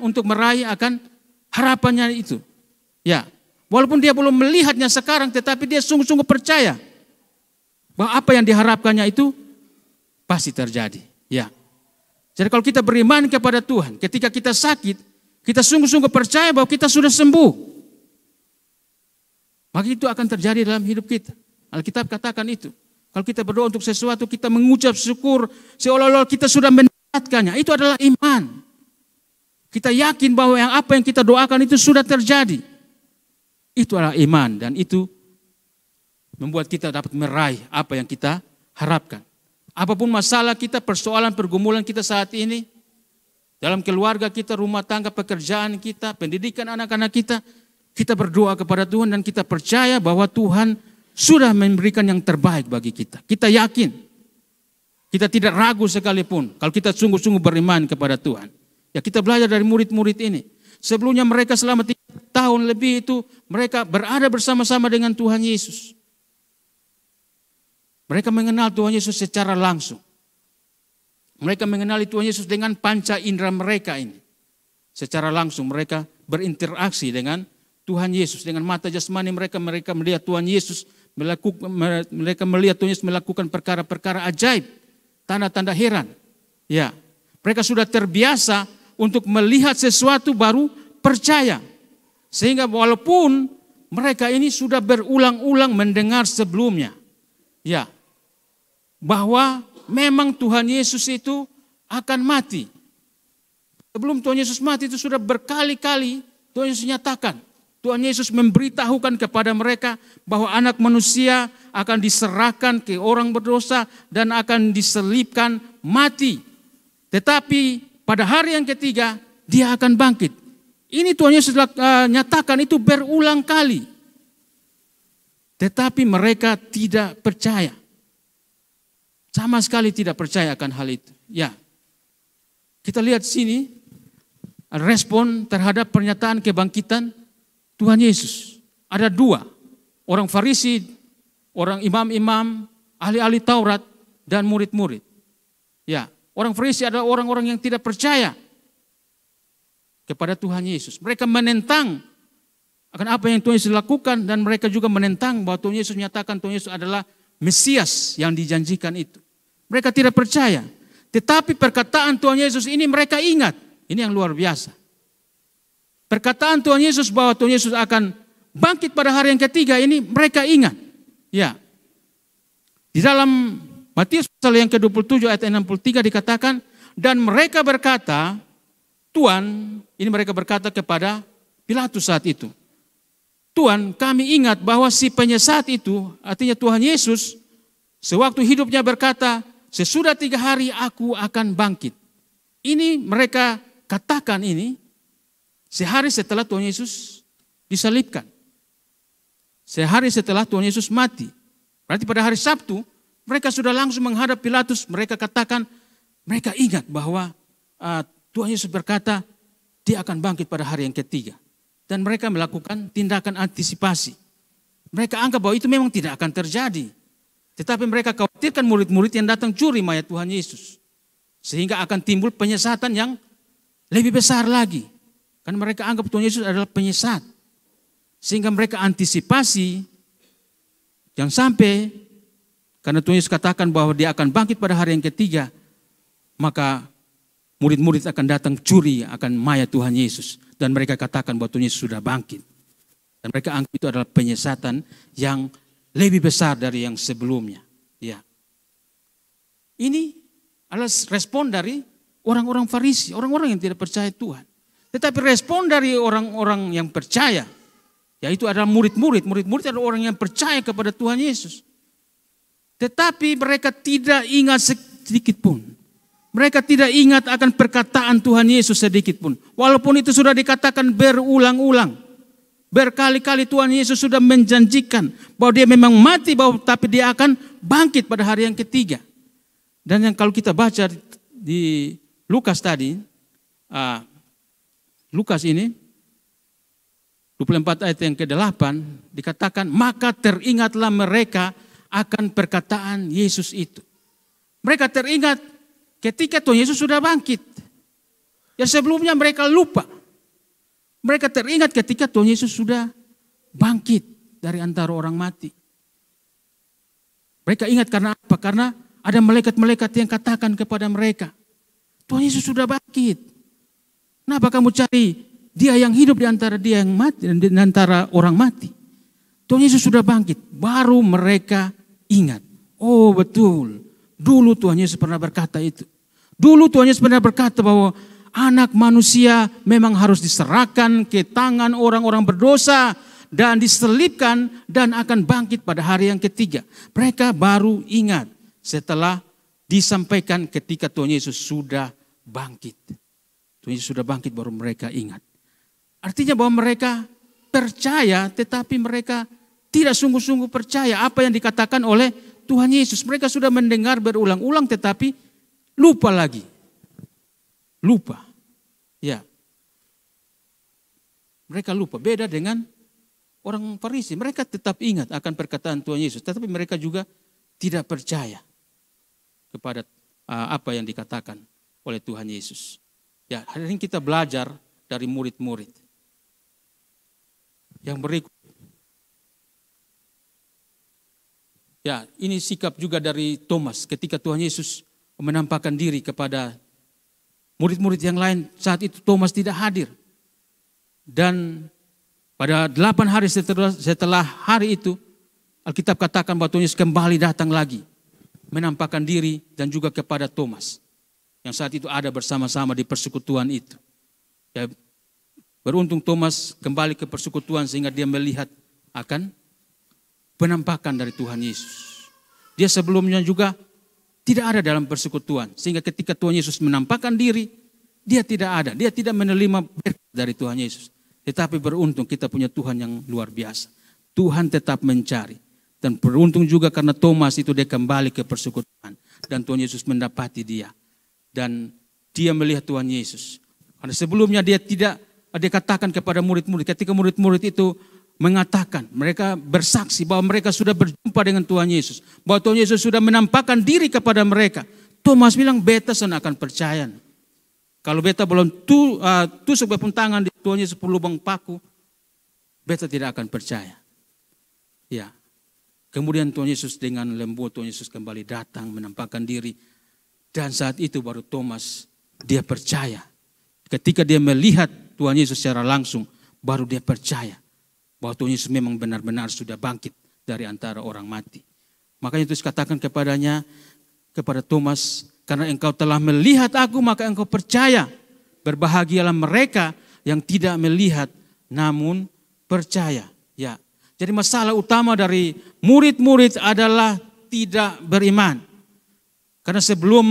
Speaker 1: untuk meraih akan harapannya itu. Ya, walaupun dia belum melihatnya sekarang, tetapi dia sungguh-sungguh percaya bahwa apa yang diharapkannya itu pasti terjadi. Ya. Jadi kalau kita beriman kepada Tuhan, ketika kita sakit, kita sungguh-sungguh percaya bahwa kita sudah sembuh. Maka itu akan terjadi dalam hidup kita. Alkitab katakan itu. Kalau kita berdoa untuk sesuatu, kita mengucap syukur seolah-olah kita sudah mendapatkannya. Itu adalah iman. Kita yakin bahwa apa yang kita doakan itu sudah terjadi. Itu adalah iman dan itu membuat kita dapat meraih apa yang kita harapkan. Apapun masalah kita, persoalan, pergumulan kita saat ini, dalam keluarga kita, rumah tangga, pekerjaan kita, pendidikan anak-anak kita, kita berdoa kepada Tuhan dan kita percaya bahwa Tuhan sudah memberikan yang terbaik bagi kita. Kita yakin, kita tidak ragu sekalipun kalau kita sungguh-sungguh beriman kepada Tuhan. Ya, kita belajar dari murid-murid ini. Sebelumnya mereka selama 3 tahun lebih itu mereka berada bersama-sama dengan Tuhan Yesus. Mereka mengenal Tuhan Yesus secara langsung. Mereka mengenali Tuhan Yesus dengan panca indera mereka ini. Secara langsung mereka berinteraksi dengan Tuhan Yesus. Dengan mata jasmani mereka melihat Tuhan Yesus. Mereka melihat Tuhan Yesus melakukan perkara-perkara ajaib. Tanda-tanda heran. Ya, mereka sudah terbiasa untuk melihat sesuatu baru percaya. Sehingga walaupun mereka ini sudah berulang-ulang mendengar sebelumnya. Ya, bahwa memang Tuhan Yesus itu akan mati. Sebelum Tuhan Yesus mati itu sudah berkali-kali Tuhan Yesus nyatakan. Tuhan Yesus memberitahukan kepada mereka bahwa anak manusia akan diserahkan ke orang berdosa dan akan diselipkan mati. Tetapi pada hari yang ketiga dia akan bangkit. Ini Tuhan Yesus nyatakan itu berulang kali. Tetapi mereka tidak percaya. Sama sekali tidak percaya akan hal itu. Ya, kita lihat sini respon terhadap pernyataan kebangkitan Tuhan Yesus. Ada 2, orang Farisi, orang imam-imam, ahli-ahli Taurat, dan murid-murid. Ya, orang Farisi adalah orang-orang yang tidak percaya kepada Tuhan Yesus. Mereka menentang akan apa yang Tuhan Yesus lakukan dan mereka juga menentang bahwa Tuhan Yesus menyatakan Tuhan Yesus adalah Mesias yang dijanjikan itu. Mereka tidak percaya. Tetapi perkataan Tuhan Yesus ini mereka ingat. Ini yang luar biasa. Perkataan Tuhan Yesus bahwa Tuhan Yesus akan bangkit pada hari yang ketiga ini mereka ingat. Ya. Di dalam Matius pasal yang ke-27 ayat 63 dikatakan, dan mereka berkata, Tuhan, ini mereka berkata kepada Pilatus saat itu. Tuhan, kami ingat bahwa si penyesat itu, artinya Tuhan Yesus, sewaktu hidupnya berkata, sesudah 3 hari aku akan bangkit. Ini mereka katakan ini sehari setelah Tuhan Yesus disalibkan. sehari setelah Tuhan Yesus mati. Berarti pada hari Sabtu, mereka sudah langsung menghadap Pilatus. Mereka katakan, mereka ingat bahwa Tuhan Yesus berkata, dia akan bangkit pada hari yang ketiga. Dan mereka melakukan tindakan antisipasi. Mereka anggap bahwa itu memang tidak akan terjadi. Tetapi mereka khawatirkan murid-murid yang datang curi mayat Tuhan Yesus. Sehingga akan timbul penyesatan yang lebih besar lagi. Karena mereka anggap Tuhan Yesus adalah penyesat. Sehingga mereka antisipasi, jangan sampai, karena Tuhan Yesus katakan bahwa dia akan bangkit pada hari yang ketiga, maka murid-murid akan datang curi akan mayat Tuhan Yesus. Dan mereka katakan bahwa Tuhan Yesus sudah bangkit. Dan mereka anggap itu adalah penyesatan yang lebih besar dari yang sebelumnya. Ya. Ini adalah respon dari orang-orang Farisi, orang-orang yang tidak percaya Tuhan. Tetapi respon dari orang-orang yang percaya, yaitu adalah murid-murid. Murid-murid adalah orang yang percaya kepada Tuhan Yesus. Tetapi mereka tidak ingat sedikit pun. Mereka tidak ingat akan perkataan Tuhan Yesus sedikit pun. Walaupun itu sudah dikatakan berulang-ulang. Berkali-kali Tuhan Yesus sudah menjanjikan bahwa dia memang mati, tapi dia akan bangkit pada hari yang ketiga. Dan yang kalau kita baca di Lukas tadi, Lukas ini 24 ayat yang ke-8 dikatakan, maka teringatlah mereka akan perkataan Yesus itu. Mereka teringat ketika Tuhan Yesus sudah bangkit. Ya sebelumnya mereka lupa. Mereka teringat ketika Tuhan Yesus sudah bangkit dari antara orang mati. Mereka ingat karena apa? Karena ada malaikat-malaikat yang katakan kepada mereka, Tuhan Yesus sudah bangkit. Kenapa kamu cari dia yang hidup di antara dia yang mati dan di antara orang mati? Tuhan Yesus sudah bangkit. Baru mereka ingat. Oh betul, dulu Tuhan Yesus pernah berkata itu. Dulu Tuhan Yesus pernah berkata bahwa anak manusia memang harus diserahkan ke tangan orang-orang berdosa dan diselipkan dan akan bangkit pada hari yang ketiga. Mereka baru ingat setelah disampaikan ketika Tuhan Yesus sudah bangkit. Tuhan Yesus sudah bangkit baru mereka ingat. Artinya bahwa mereka percaya tetapi mereka tidak sungguh-sungguh percaya apa yang dikatakan oleh Tuhan Yesus. Mereka sudah mendengar berulang-ulang tetapi lupa lagi. Lupa. Ya. Mereka lupa. Beda dengan orang Farisi. Mereka tetap ingat akan perkataan Tuhan Yesus. Tetapi mereka juga tidak percaya kepada apa yang dikatakan oleh Tuhan Yesus. Ya, hari ini kita belajar dari murid-murid. Yang berikut. Ya, ini sikap juga dari Thomas ketika Tuhan Yesus menampakkan diri kepada murid-murid yang lain. Saat itu Thomas tidak hadir. Dan pada 8 hari setelah hari itu, Alkitab katakan bahwa Tuhan Yesus kembali datang lagi. Menampakkan diri dan juga kepada Thomas. Yang saat itu ada bersama-sama di persekutuan itu. Ya, beruntung Thomas kembali ke persekutuan sehingga dia melihat akan penampakan dari Tuhan Yesus. Dia sebelumnya juga tidak ada dalam persekutuan. Sehingga ketika Tuhan Yesus menampakkan diri, dia tidak ada. Dia tidak menerima berkat dari Tuhan Yesus. Tetapi beruntung kita punya Tuhan yang luar biasa. Tuhan tetap mencari. Dan beruntung juga karena Thomas itu dia kembali ke persekutuan. Dan Tuhan Yesus mendapati dia. Dan dia melihat Tuhan Yesus. Karena sebelumnya dia katakan kepada murid-murid. Ketika murid-murid itu mengatakan, mereka bersaksi bahwa mereka sudah berjumpa dengan Tuhan Yesus. Bahwa Tuhan Yesus sudah menampakkan diri kepada mereka. Thomas bilang, beta sana akan percaya. Kalau beta belum tusuk bepung tangan di Tuhan Yesus per lubang paku, beta tidak akan percaya. Ya. Kemudian Tuhan Yesus dengan lembut, Tuhan Yesus kembali datang menampakkan diri. Dan saat itu baru Thomas, dia percaya. Ketika dia melihat Tuhan Yesus secara langsung, baru dia percaya bahwa Tuhan Yesus memang benar-benar sudah bangkit dari antara orang mati. Makanya Yesus katakan kepadanya, kepada Thomas, karena engkau telah melihat aku, maka engkau percaya. Berbahagialah mereka yang tidak melihat, namun percaya. Ya. Jadi masalah utama dari murid-murid adalah tidak beriman. Karena sebelum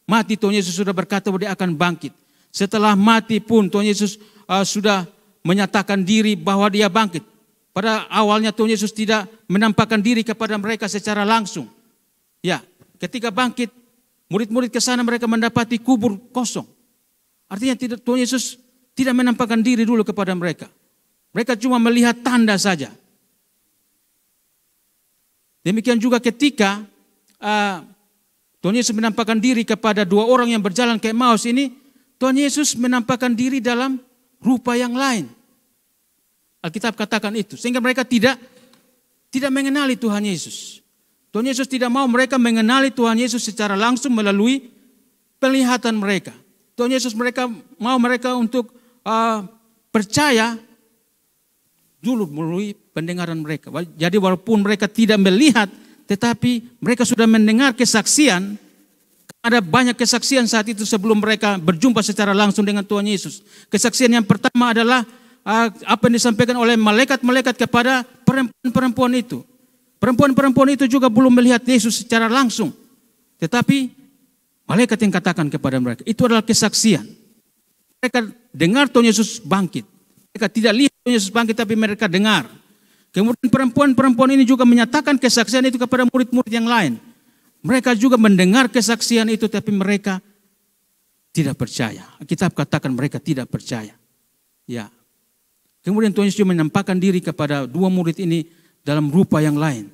Speaker 1: mati Tuhan Yesus sudah berkata bahwa dia akan bangkit. Setelah mati pun Tuhan Yesus sudah menyatakan diri bahwa dia bangkit. Pada awalnya Tuhan Yesus tidak menampakkan diri kepada mereka secara langsung. Ya, ketika bangkit, murid-murid ke sana mereka mendapati kubur kosong. Artinya Tuhan Yesus tidak menampakkan diri dulu kepada mereka. Mereka cuma melihat tanda saja. Demikian juga ketika Tuhan Yesus menampakkan diri kepada dua orang yang berjalan ke Emmaus ini, Tuhan Yesus menampakkan diri dalam rupa yang lain. Alkitab katakan itu. Sehingga mereka tidak mengenali Tuhan Yesus. Tuhan Yesus tidak mau mereka mengenali Tuhan Yesus secara langsung melalui penglihatan mereka. Tuhan Yesus mau mereka untuk percaya dulu melalui pendengaran mereka. Jadi walaupun mereka tidak melihat, tetapi mereka sudah mendengar kesaksian. Ada banyak kesaksian saat itu sebelum mereka berjumpa secara langsung dengan Tuhan Yesus. Kesaksian yang pertama adalah apa yang disampaikan oleh malaikat-malaikat kepada perempuan-perempuan itu. Perempuan-perempuan itu juga belum melihat Yesus secara langsung. Tetapi malaikat yang katakan kepada mereka, itu adalah kesaksian. Mereka dengar Tuhan Yesus bangkit. Mereka tidak lihat Tuhan Yesus bangkit, tapi mereka dengar. Kemudian perempuan-perempuan ini juga menyatakan kesaksian itu kepada murid-murid yang lain. Mereka juga mendengar kesaksian itu, tapi mereka tidak percaya. Alkitab katakan mereka tidak percaya. Ya. Kemudian Tuhan Yesus menampakkan diri kepada dua murid ini dalam rupa yang lain.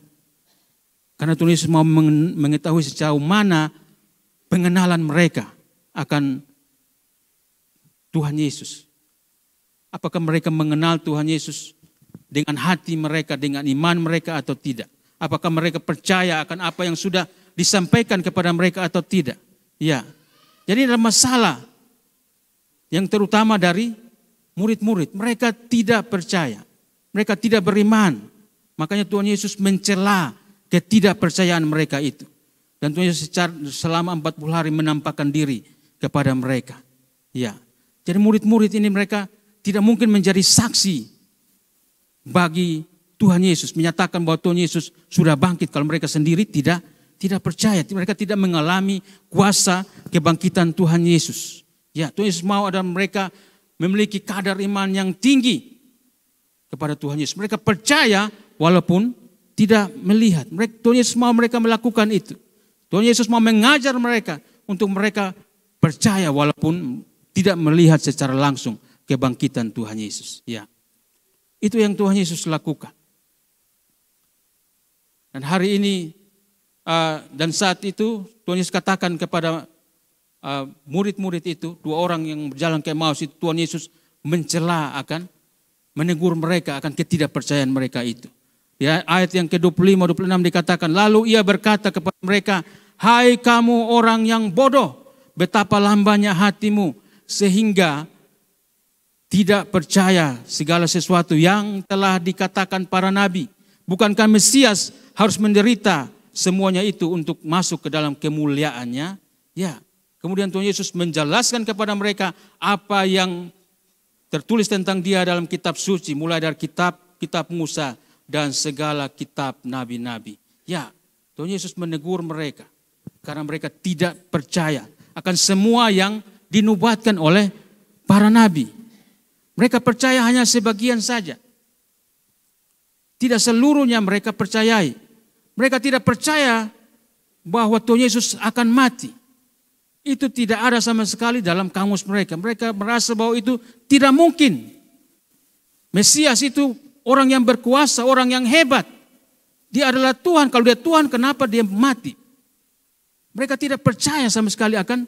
Speaker 1: Karena Tuhan Yesus mau mengetahui sejauh mana pengenalan mereka akan Tuhan Yesus. Apakah mereka mengenal Tuhan Yesus dengan hati mereka, dengan iman mereka atau tidak? Apakah mereka percaya akan apa yang sudah disampaikan kepada mereka atau tidak? Ya. Jadi ada masalah yang terutama dari murid-murid. Mereka tidak percaya. Mereka tidak beriman. Makanya Tuhan Yesus mencela ketidakpercayaan mereka itu. Dan Tuhan Yesus selama 40 hari menampakkan diri kepada mereka. Ya. Jadi murid-murid ini mereka tidak mungkin menjadi saksi bagi Tuhan Yesus. Menyatakan bahwa Tuhan Yesus sudah bangkit kalau mereka sendiri tidak percaya. Mereka tidak mengalami kuasa kebangkitan Tuhan Yesus. Ya, Tuhan Yesus mau ada mereka memiliki kadar iman yang tinggi kepada Tuhan Yesus. Mereka percaya walaupun tidak melihat. Tuhan Yesus mau mereka melakukan itu. Tuhan Yesus mau mengajar mereka untuk mereka percaya walaupun tidak melihat secara langsung kebangkitan Tuhan Yesus. Ya. Itu yang Tuhan Yesus lakukan. Dan hari ini dan saat itu Tuhan Yesus katakan kepada murid-murid itu, dua orang yang berjalan ke Emmaus itu, Tuhan Yesus mencela akan menegur mereka akan ketidakpercayaan mereka itu. Di ayat yang ke-25-26 dikatakan, lalu ia berkata kepada mereka, hai kamu orang yang bodoh, betapa lambannya hatimu sehingga tidak percaya segala sesuatu yang telah dikatakan para nabi. Bukankah Mesias harus menderita semuanya itu untuk masuk ke dalam kemuliaannya? Ya. Kemudian Tuhan Yesus menjelaskan kepada mereka apa yang tertulis tentang dia dalam kitab suci. Mulai dari kitab Musa dan segala kitab nabi-nabi. Ya, Tuhan Yesus menegur mereka. Karena mereka tidak percaya akan semua yang dinubuatkan oleh para nabi. Mereka percaya hanya sebagian saja. Tidak seluruhnya mereka percayai. Mereka tidak percaya bahwa Tuhan Yesus akan mati. Itu tidak ada sama sekali dalam kamus mereka. Mereka merasa bahwa itu tidak mungkin. Mesias itu orang yang berkuasa, orang yang hebat. Dia adalah Tuhan. Kalau dia Tuhan, kenapa dia mati? Mereka tidak percaya sama sekali akan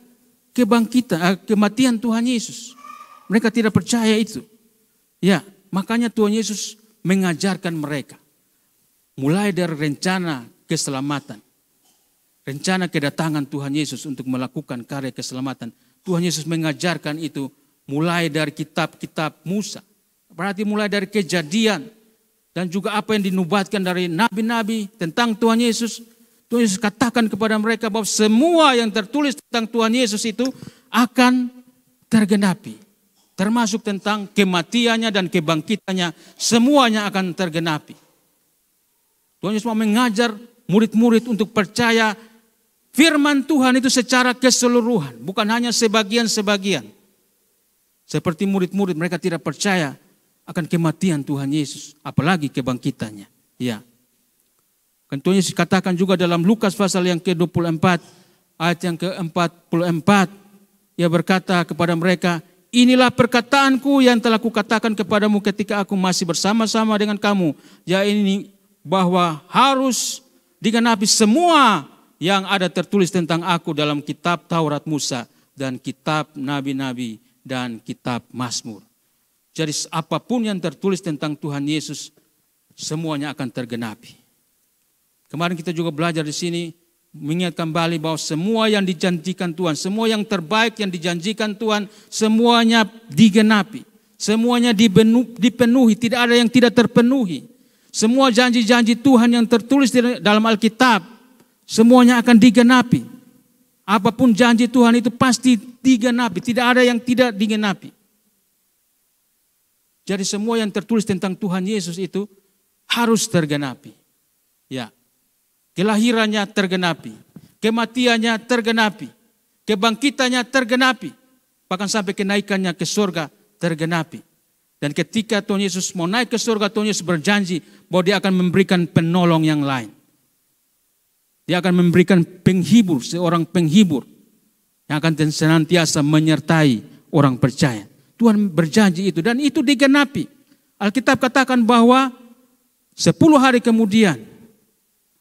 Speaker 1: kematian Tuhan Yesus. Mereka tidak percaya itu. Ya, makanya Tuhan Yesus mengajarkan mereka. Mulai dari rencana keselamatan. Rencana kedatangan Tuhan Yesus untuk melakukan karya keselamatan. Tuhan Yesus mengajarkan itu mulai dari kitab-kitab Musa. Berarti mulai dari Kejadian. Dan juga apa yang dinubuatkan dari nabi-nabi tentang Tuhan Yesus. Tuhan Yesus katakan kepada mereka bahwa semua yang tertulis tentang Tuhan Yesus itu akan tergenapi. Termasuk tentang kematiannya dan kebangkitannya. Semuanya akan tergenapi. Tuhan Yesus mau mengajar murid-murid untuk percaya firman Tuhan itu secara keseluruhan. Bukan hanya sebagian-sebagian. Seperti murid-murid mereka tidak percaya akan kematian Tuhan Yesus, apalagi kebangkitannya. Ya. Kan Tuhan Yesus katakan juga dalam Lukas pasal yang ke-24, ayat yang ke-44, Ia berkata kepada mereka, inilah perkataanku yang telah kukatakan kepadamu ketika aku masih bersama-sama dengan kamu, yaitu bahwa harus digenapi semua yang ada tertulis tentang aku dalam kitab Taurat Musa dan kitab Nabi-Nabi dan kitab Mazmur. Jadi apapun yang tertulis tentang Tuhan Yesus, semuanya akan tergenapi. Kemarin kita juga belajar di sini, mengingat kembali bahwa semua yang dijanjikan Tuhan, semua yang terbaik yang dijanjikan Tuhan, semuanya digenapi. Semuanya dipenuhi, tidak ada yang tidak terpenuhi. Semua janji-janji Tuhan yang tertulis dalam Alkitab, semuanya akan digenapi. Apapun janji Tuhan itu pasti digenapi, tidak ada yang tidak digenapi. Jadi semua yang tertulis tentang Tuhan Yesus itu harus tergenapi. Ya. Kelahirannya tergenapi, kematiannya tergenapi, kebangkitannya tergenapi, bahkan sampai kenaikannya ke surga tergenapi. Dan ketika Tuhan Yesus mau naik ke surga, Tuhan Yesus berjanji bahwa Dia akan memberikan penolong yang lain. Dia akan memberikan penghibur, seorang penghibur yang akan senantiasa menyertai orang percaya. Tuhan berjanji itu dan itu digenapi. Alkitab katakan bahwa 10 hari kemudian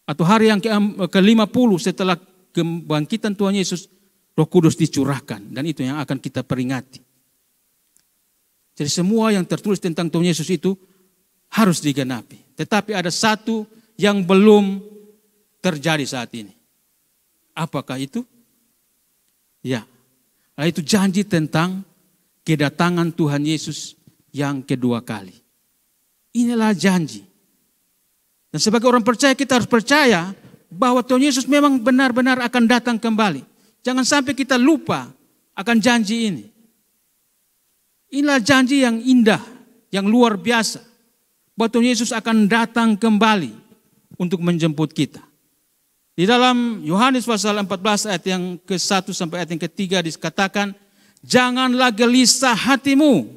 Speaker 1: atau hari yang ke-50 setelah kebangkitan Tuhan Yesus, Roh Kudus dicurahkan dan itu yang akan kita peringati. Jadi semua yang tertulis tentang Tuhan Yesus itu harus digenapi. Tetapi ada satu yang belum terjadi saat ini. Apakah itu? Ya, itu janji tentang kedatangan Tuhan Yesus yang kedua kali. Inilah janji. Dan sebagai orang percaya kita harus percaya bahwa Tuhan Yesus memang benar-benar akan datang kembali. Jangan sampai kita lupa akan janji ini. Inilah janji yang indah, yang luar biasa. Bahwa Tuhan Yesus akan datang kembali untuk menjemput kita. Di dalam Yohanes pasal 14 ayat yang ke-1 sampai ayat yang ke-3 dikatakan, janganlah gelisah hatimu,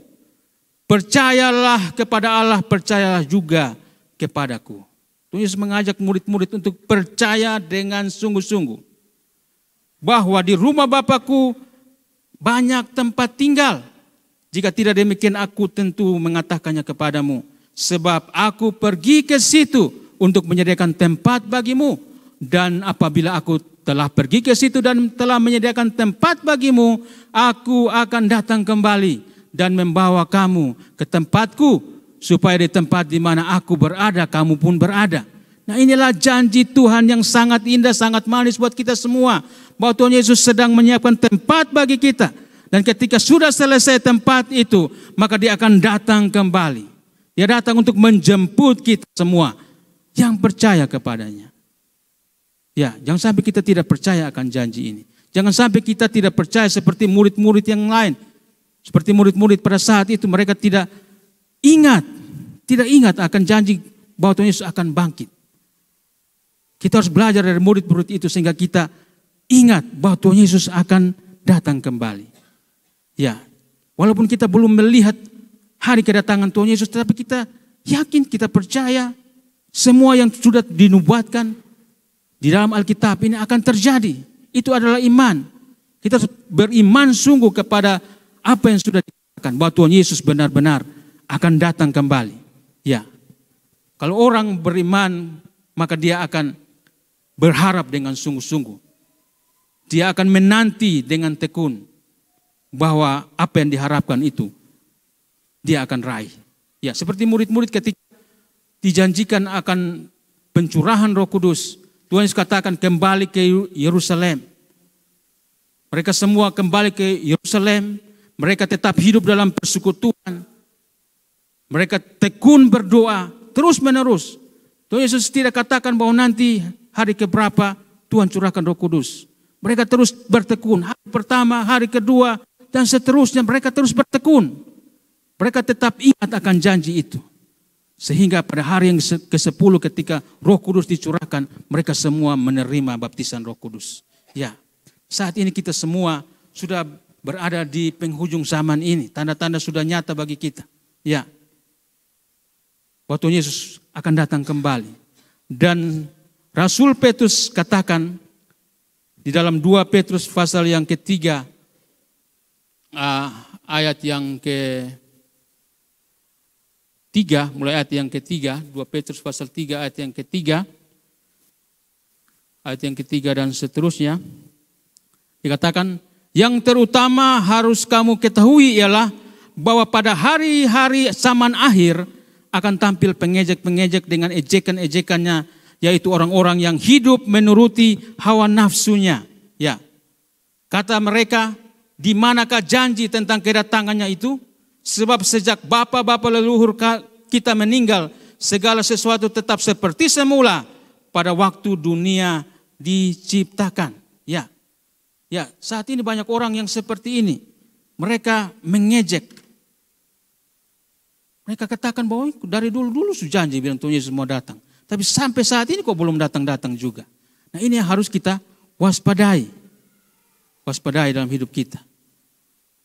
Speaker 1: percayalah kepada Allah, percayalah juga kepadaku. Tuhan Yesus mengajak murid-murid untuk percaya dengan sungguh-sungguh. Bahwa di rumah Bapakku banyak tempat tinggal. Jika tidak demikian aku tentu mengatakannya kepadamu. Sebab aku pergi ke situ untuk menyediakan tempat bagimu. Dan apabila aku telah pergi ke situ dan telah menyediakan tempat bagimu, aku akan datang kembali dan membawa kamu ke tempatku. Supaya di tempat di mana aku berada, kamu pun berada. Nah inilah janji Tuhan yang sangat indah, sangat manis buat kita semua. Bahwa Tuhan Yesus sedang menyiapkan tempat bagi kita. Dan ketika sudah selesai tempat itu, maka Dia akan datang kembali. Dia datang untuk menjemput kita semua yang percaya kepadanya. Ya, jangan sampai kita tidak percaya akan janji ini. Jangan sampai kita tidak percaya seperti murid-murid yang lain. Seperti murid-murid pada saat itu mereka tidak ingat akan janji bahwa Tuhan Yesus akan bangkit. Kita harus belajar dari murid-murid itu sehingga kita ingat bahwa Tuhan Yesus akan datang kembali. Ya, walaupun kita belum melihat hari kedatangan Tuhan Yesus, tetapi kita yakin, kita percaya semua yang sudah dinubuatkan di dalam Alkitab ini akan terjadi. Itu adalah iman. Kita harus beriman sungguh kepada apa yang sudah dikatakan bahwa Tuhan Yesus benar-benar akan datang kembali. Ya. Kalau orang beriman, maka dia akan berharap dengan sungguh-sungguh. Dia akan menanti dengan tekun bahwa apa yang diharapkan itu dia akan raih. Ya, seperti murid-murid ketika dijanjikan akan pencurahan Roh Kudus, Tuhan Yesus katakan kembali ke Yerusalem. Mereka semua kembali ke Yerusalem, mereka tetap hidup dalam persekutuan. Mereka tekun berdoa terus menerus. Tuhan Yesus tidak katakan bahwa nanti hari keberapa Tuhan curahkan Roh Kudus. Mereka terus bertekun. Hari pertama, hari kedua, dan seterusnya mereka terus bertekun. Mereka tetap ingat akan janji itu. Sehingga pada hari yang ke-10 ketika Roh Kudus dicurahkan, mereka semua menerima baptisan Roh Kudus. Ya, saat ini kita semua sudah berada di penghujung zaman ini. Tanda-tanda sudah nyata bagi kita. Ya. bahwa Tuhan Yesus akan datang kembali. Dan Rasul Petrus katakan di dalam 2 Petrus pasal yang ketiga, ayat yang ketiga, mulai ayat yang ketiga, 2 Petrus pasal 3 ayat yang ketiga dan seterusnya, dikatakan, yang terutama harus kamu ketahui ialah bahwa pada hari-hari zaman akhir akan tampil pengejek-pengejek dengan ejekan-ejekannya, yaitu orang-orang yang hidup menuruti hawa nafsunya. Ya, kata mereka, di manakah janji tentang kedatangannya itu? Sebab sejak bapa-bapa leluhur kita meninggal, segala sesuatu tetap seperti semula pada waktu dunia diciptakan. Ya, saat ini banyak orang yang seperti ini. Mereka mengejek. Mereka katakan bahwa dari dulu sudah janji bilang Tuhan Yesus mau datang. Tapi sampai saat ini kok belum datang-datang juga. Nah, ini yang harus kita waspadai. Waspadai dalam hidup kita.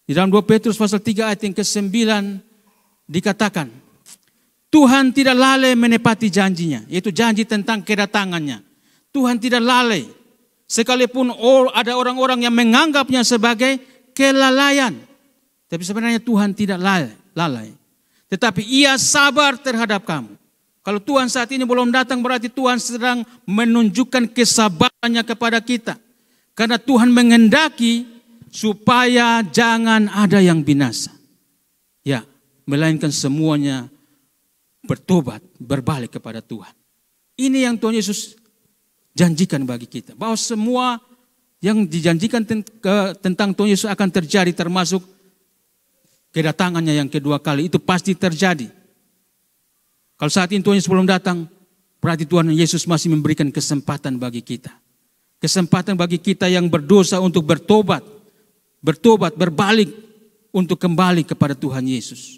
Speaker 1: Di dalam 2 Petrus pasal 3 ayat yang ke-9 dikatakan, Tuhan tidak lalai menepati janjinya, yaitu janji tentang kedatangannya. Tuhan tidak lalai. Sekalipun ada orang-orang yang menganggapnya sebagai kelalaian. Tapi sebenarnya Tuhan tidak lalai. Tetapi ia sabar terhadap kamu. Kalau Tuhan saat ini belum datang, berarti Tuhan sedang menunjukkan kesabarannya kepada kita. Karena Tuhan menghendaki supaya jangan ada yang binasa. Ya, melainkan semuanya bertobat, berbalik kepada Tuhan. Ini yang Tuhan Yesus janjikan bagi kita. Bahwa semua yang dijanjikan tentang Tuhan Yesus akan terjadi, termasuk kedatangannya yang kedua kali, itu pasti terjadi. Kalau saat ini Tuhan Yesus belum datang, berarti Tuhan Yesus masih memberikan kesempatan bagi kita. Kesempatan bagi kita yang berdosa untuk bertobat, berbalik untuk kembali kepada Tuhan Yesus.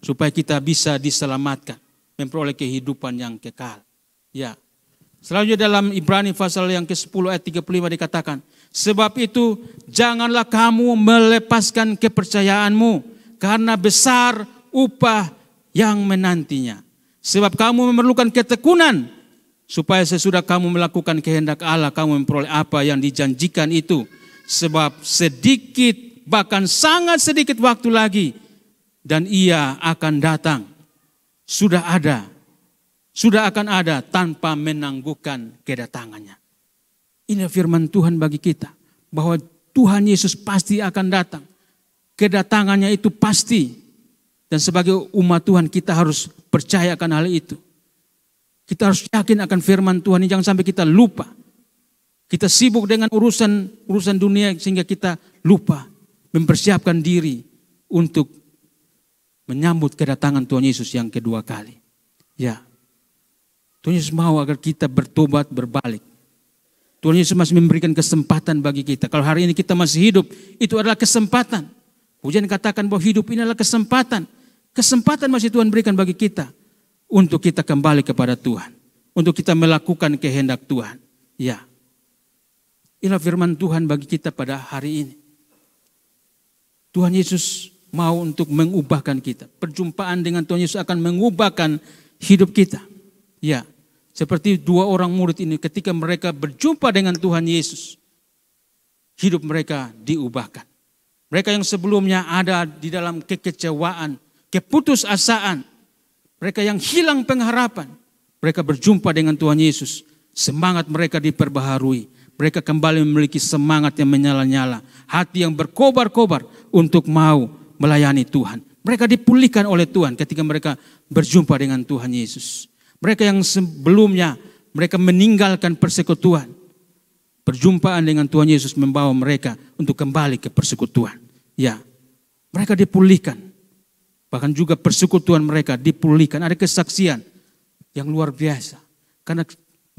Speaker 1: Supaya kita bisa diselamatkan, memperoleh kehidupan yang kekal. Ya. Selanjutnya dalam Ibrani pasal yang ke-10 ayat 35 dikatakan, sebab itu janganlah kamu melepaskan kepercayaanmu, karena besar upah yang menantinya. Sebab kamu memerlukan ketekunan, supaya sesudah kamu melakukan kehendak Allah, kamu memperoleh apa yang dijanjikan itu. Sebab sedikit, bahkan sangat sedikit waktu lagi, dan ia akan datang. Sudah akan ada tanpa menangguhkan kedatangannya. Ini firman Tuhan bagi kita, bahwa Tuhan Yesus pasti akan datang. Kedatangannya itu pasti. Dan sebagai umat Tuhan kita harus percaya akan hal itu. Kita harus yakin akan firman Tuhan ini, jangan sampai kita lupa. Kita sibuk dengan urusan dunia sehingga kita lupa mempersiapkan diri untuk menyambut kedatangan Tuhan Yesus yang kedua kali. Ya, Tuhan Yesus mau agar kita bertobat, berbalik. Tuhan Yesus masih memberikan kesempatan bagi kita. Kalau hari ini kita masih hidup, itu adalah kesempatan. Pujian katakan bahwa hidup ini adalah kesempatan. Kesempatan masih Tuhan berikan bagi kita untuk kita kembali kepada Tuhan, untuk kita melakukan kehendak Tuhan. Ya, inilah firman Tuhan bagi kita pada hari ini. Tuhan Yesus mau untuk mengubahkan kita. Perjumpaan dengan Tuhan Yesus akan mengubahkan hidup kita. Ya. Seperti dua orang murid ini ketika mereka berjumpa dengan Tuhan Yesus, hidup mereka diubahkan. Mereka yang sebelumnya ada di dalam kekecewaan, keputusasaan, mereka yang hilang pengharapan, mereka berjumpa dengan Tuhan Yesus, semangat mereka diperbaharui. Mereka kembali memiliki semangat yang menyala-nyala, hati yang berkobar-kobar untuk mau melayani Tuhan. Mereka dipulihkan oleh Tuhan ketika mereka berjumpa dengan Tuhan Yesus. Mereka yang sebelumnya mereka meninggalkan persekutuan, perjumpaan dengan Tuhan Yesus membawa mereka untuk kembali ke persekutuan. Ya, mereka dipulihkan. Bahkan juga persekutuan mereka dipulihkan. Ada kesaksian yang luar biasa. Karena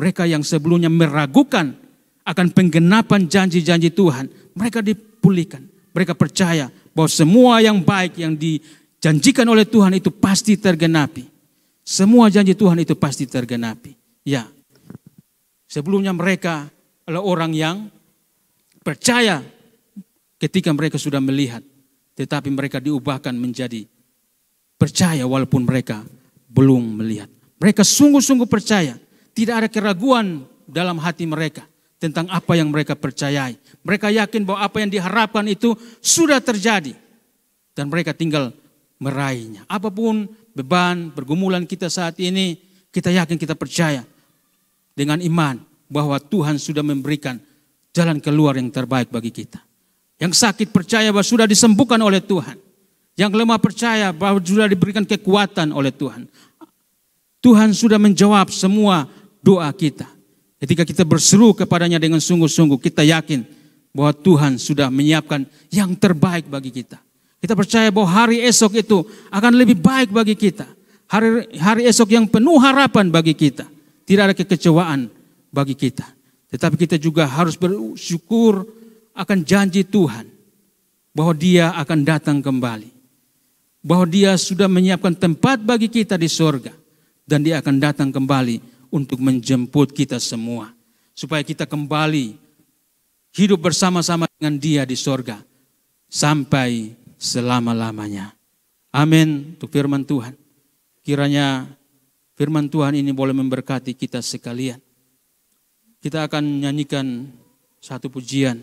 Speaker 1: mereka yang sebelumnya meragukan akan penggenapan janji-janji Tuhan, mereka dipulihkan. Mereka percaya bahwa semua yang baik yang dijanjikan oleh Tuhan itu pasti tergenapi. Semua janji Tuhan itu pasti tergenapi. Ya. Sebelumnya mereka adalah orang yang percaya ketika mereka sudah melihat. Tetapi mereka diubahkan menjadi percaya walaupun mereka belum melihat. Mereka sungguh-sungguh percaya. Tidak ada keraguan dalam hati mereka tentang apa yang mereka percayai. Mereka yakin bahwa apa yang diharapkan itu sudah terjadi. Dan mereka tinggal meraihnya. Apapun beban, pergumulan kita saat ini, kita yakin, kita percaya dengan iman bahwa Tuhan sudah memberikan jalan keluar yang terbaik bagi kita. Yang sakit percaya bahwa sudah disembuhkan oleh Tuhan. Yang lemah percaya bahwa sudah diberikan kekuatan oleh Tuhan. Tuhan sudah menjawab semua doa kita. Ketika kita berseru kepadanya dengan sungguh-sungguh, kita yakin bahwa Tuhan sudah menyiapkan yang terbaik bagi kita. Kita percaya bahwa hari esok itu akan lebih baik bagi kita. Hari esok yang penuh harapan bagi kita. Tidak ada kekecewaan bagi kita. Tetapi kita juga harus bersyukur akan janji Tuhan. Bahwa Dia akan datang kembali. Bahwa Dia sudah menyiapkan tempat bagi kita di sorga. Dan Dia akan datang kembali untuk menjemput kita semua. Supaya kita kembali hidup bersama-sama dengan Dia di sorga. Sampai selama-lamanya. Amin. Untuk firman Tuhan. Kiranya firman Tuhan ini boleh memberkati kita sekalian. Kita akan nyanyikan satu pujian.